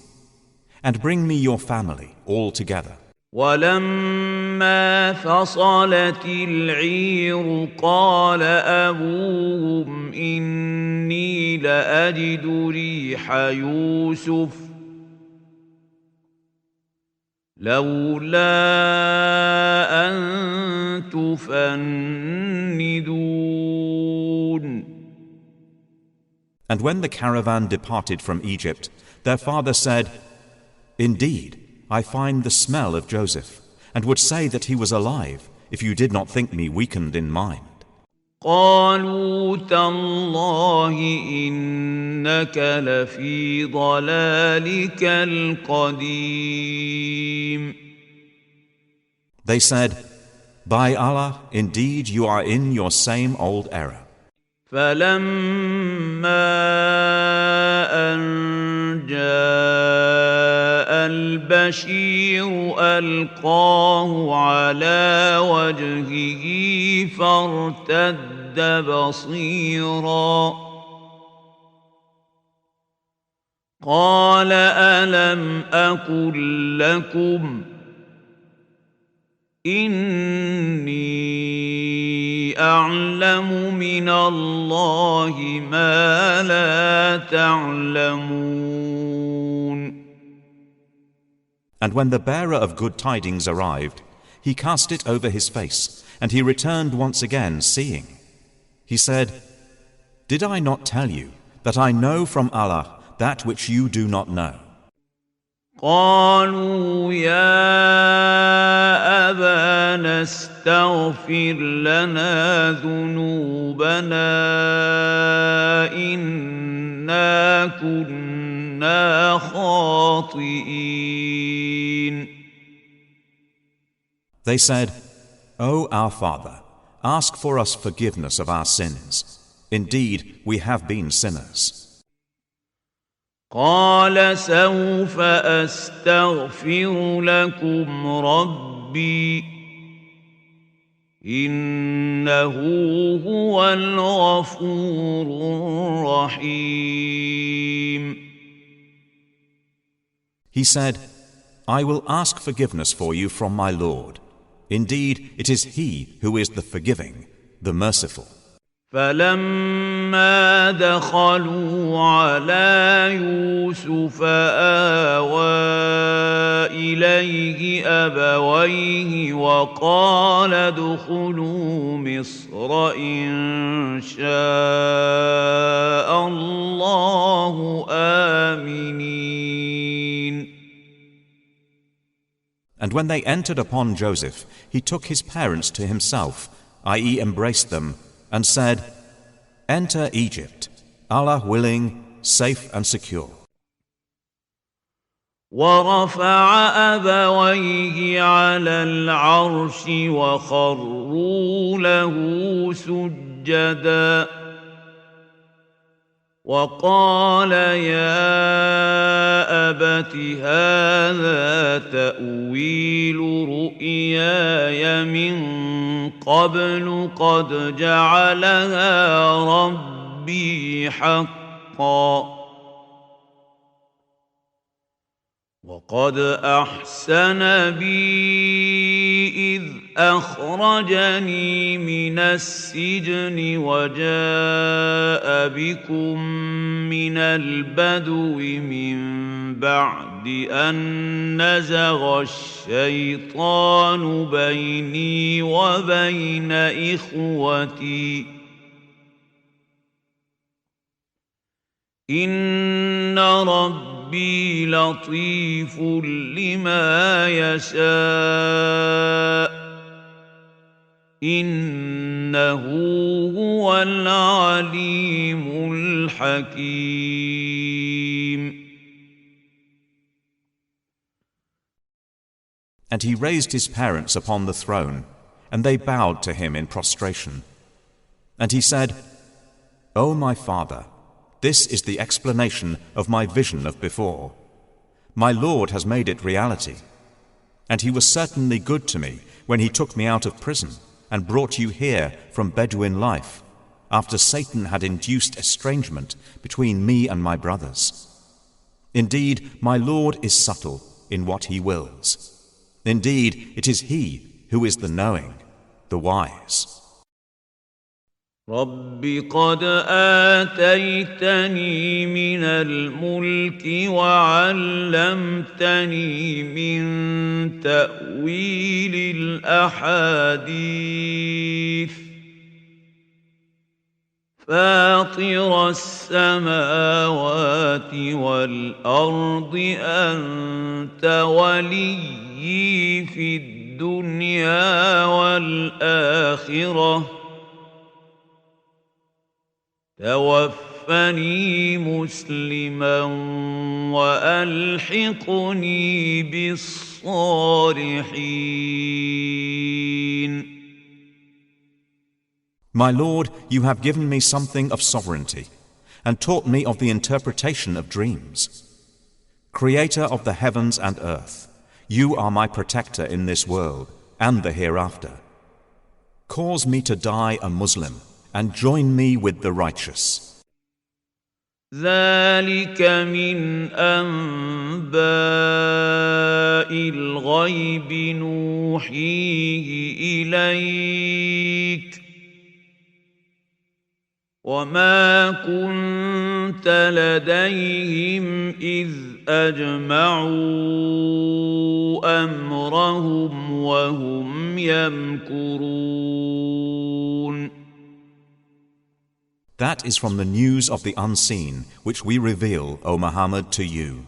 And bring me your family all together. ولما فصلت العير قال أبوهم إني لأجد ريح يوسف لولا أن تفندون. And when the caravan departed from Egypt, their father said, Indeed, I find the smell of Joseph, and would say that he was alive, if you did not think me weakened in mind. قالوا تالله إنك لفي ضلالك القديم. They said, By Allah, indeed you are in your same old error. فلما أن جاء البشير ألقاه على وجهه فارتد بصيرا قال ألم أقل لكم إني أعلم من الله ما لا تعلمون. And when the bearer of good tidings arrived, he cast it over his face, and he returned once again, seeing. He said, Did I not tell you that I know from Allah that which you do not know? قالوا يا أبانا استغفر لنا ذنوبنا إنا كنا خاطئين. They said, O our father, ask for us forgiveness of our sins. Indeed, we have been sinners. قال سوف أستغفر لكم ربي إنه هو الغفور الرحيم. He said, I will ask forgiveness for you from my Lord. Indeed, it is He who is the forgiving, the merciful. فلما دخلوا على يوسف آوى إليه أبويه وقال ادخلوا مصر إن شاء الله آمنين. And when they entered upon Joseph, he took his parents to himself, i.e. embraced them, and said, Enter Egypt, Allah willing, safe and secure. ورفع أبويه على العرش وخروا له سجدا وقال يا أبت هذا تأويل رؤياي من قبل قد جعلها ربي حقا وقد أحسن بي إذ أخرجني من السجن وجاء بكم من البدو من بعد أن نزغ الشيطان بيني وبين إخوتي إن ربي لطيف لما يشاء إنه هو العليم الحكيم. And he raised his parents upon the throne, and they bowed to him in prostration. And he said, O my father, this is the explanation of my vision of before. My Lord has made it reality. And he was certainly good to me when he took me out of prison and brought you here from Bedouin life, after Satan had induced estrangement between me and my brothers. Indeed, my Lord is subtle in what he wills. Indeed, it is he who is the knowing, the wise. رب قد آتيتني من الملك وعلمتني من تأويل الأحاديث فاطر السماوات والأرض أنت وليي في الدنيا والآخرة توفني مسلما وألحقني بالصالحين. My Lord, you have given me something of sovereignty and taught me of the interpretation of dreams. Creator of the heavens and earth, you are my protector in this world and the hereafter. Cause me to die a Muslim and join me with the righteous. ذلك من أنباء الغيب نوحيه إليك وما كنت لديهم إذ أجمعوا أمرهم وهم يمكرون. That is from the news of the unseen, which we reveal, O Muhammad, to you.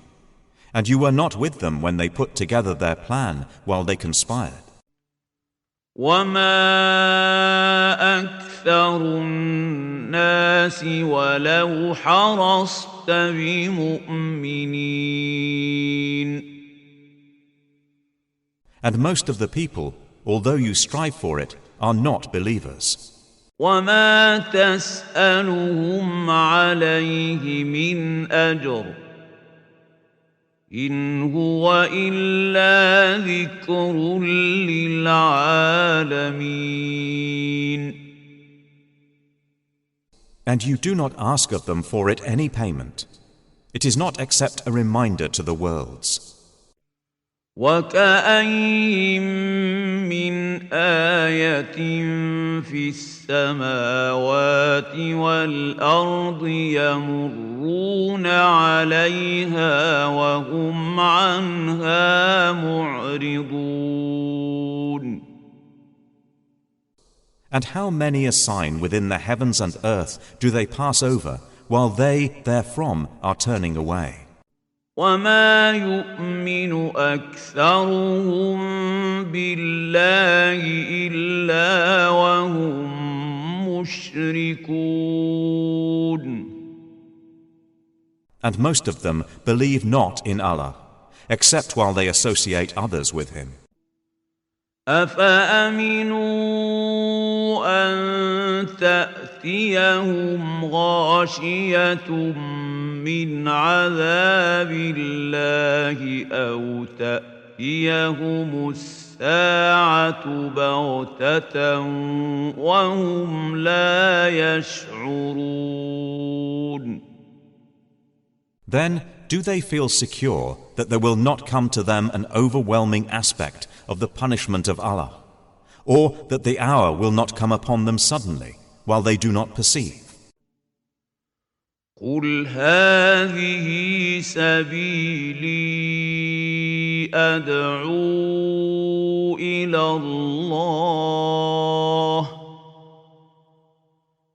And you were not with them when they put together their plan while they conspired. وما أكثر الناس ولو حرصت بمؤمنين. And most of the people, although you strive for it, are not believers. وما تسألهم عليه من أجر إن هو إلا ذكر للعالمين. And you do not ask of them for it any payment. It is not except a reminder to the worlds. وكأين من آية في السماوات والأرض يمرون عليها وهم عنها معرضون. And how many a sign within the heavens and earth do they pass over, while they therefrom are turning away? وما يؤمن أكثرهم بالله إلا وهم مشركون. And most of them believe not in Allah, except while they associate others with Him. أفأمنوا أن تأتيهم غاشية من عذاب الله أو تأتيهم الساعة بغتة وهم لا يشعرون. Then do they feel secure that there will not come to them an overwhelming aspect of the punishment of Allah, or that the hour will not come upon them suddenly while they do not perceive? قل هذه سبيلي أدعو إلى الله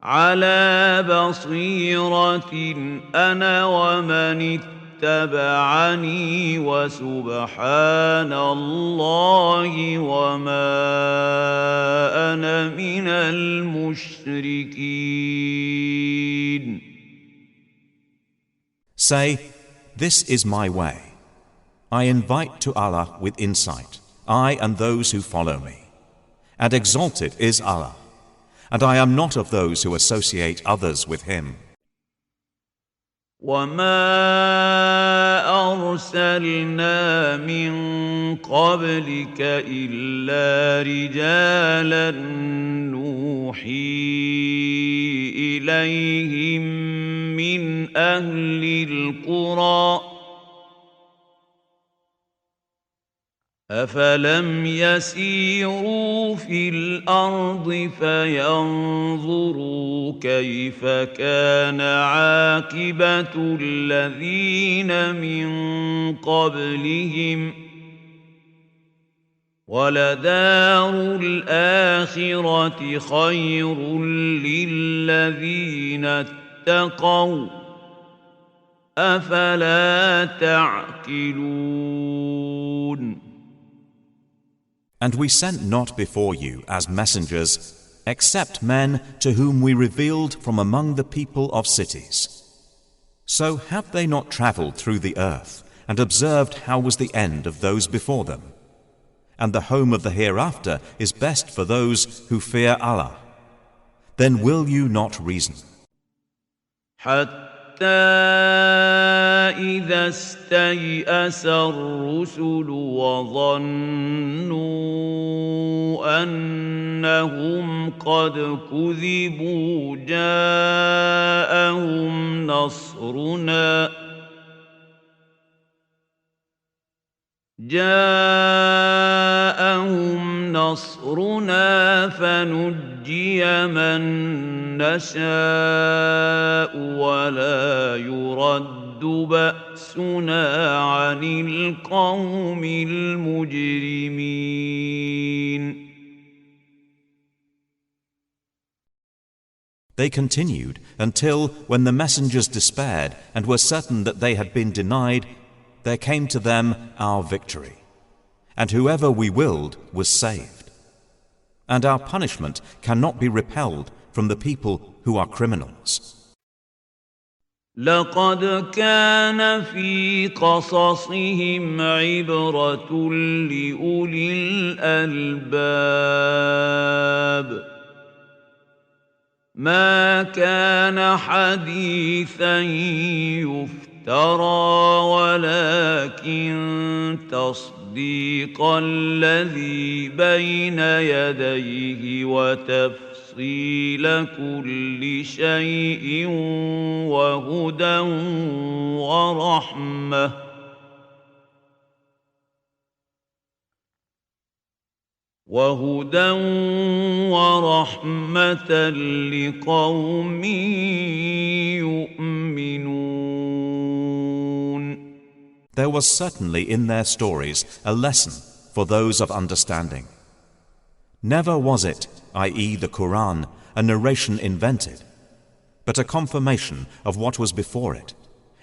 على بصيرة أنا ومن اتبعني وسبحان الله وما أنا من المشركين. Say, this is my way. I invite to Allah with insight, I and those who follow me. And exalted is Allah, and I am not of those who associate others with Him. وما أرسلنا من قبلك إلا رجالا نوحي إليهم من أهل القرى أفلم يسيروا في الأرض فينظروا كيف كان عاقبة الذين من قبلهم ولدار الآخرة خير للذين اتقوا أفلا تعقلون. And we sent not before you as messengers except men to whom we revealed from among the people of cities. So have they not travelled through the earth and observed how was the end of those before them? And the home of the hereafter is best for those who fear Allah. Then will you not reason? حتى إذا استيأس الرسل وظنوا أنهم قد كذبوا جاءهم نصرنا فنجي من نشاء ولا يرد بأسنا عن القوم المجرمين. They continued until, when the messengers despaired and were certain that they had been denied, there came to them our victory, and whoever we willed was saved. And our punishment cannot be repelled from the people who are criminals. لقد كان في قصصهم عبرة لأولي الألباب ما كان حديثا يفترى ولكن تصديق الذي بين يديه وتفصيل كل شيء وهدى ورحمة لقوم يؤمنون. There was certainly in their stories a lesson for those of understanding. Never was it, i.e. the Quran, a narration invented, but a confirmation of what was before it,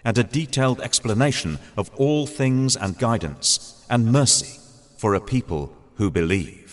and a detailed explanation of all things and guidance and mercy for a people who believe.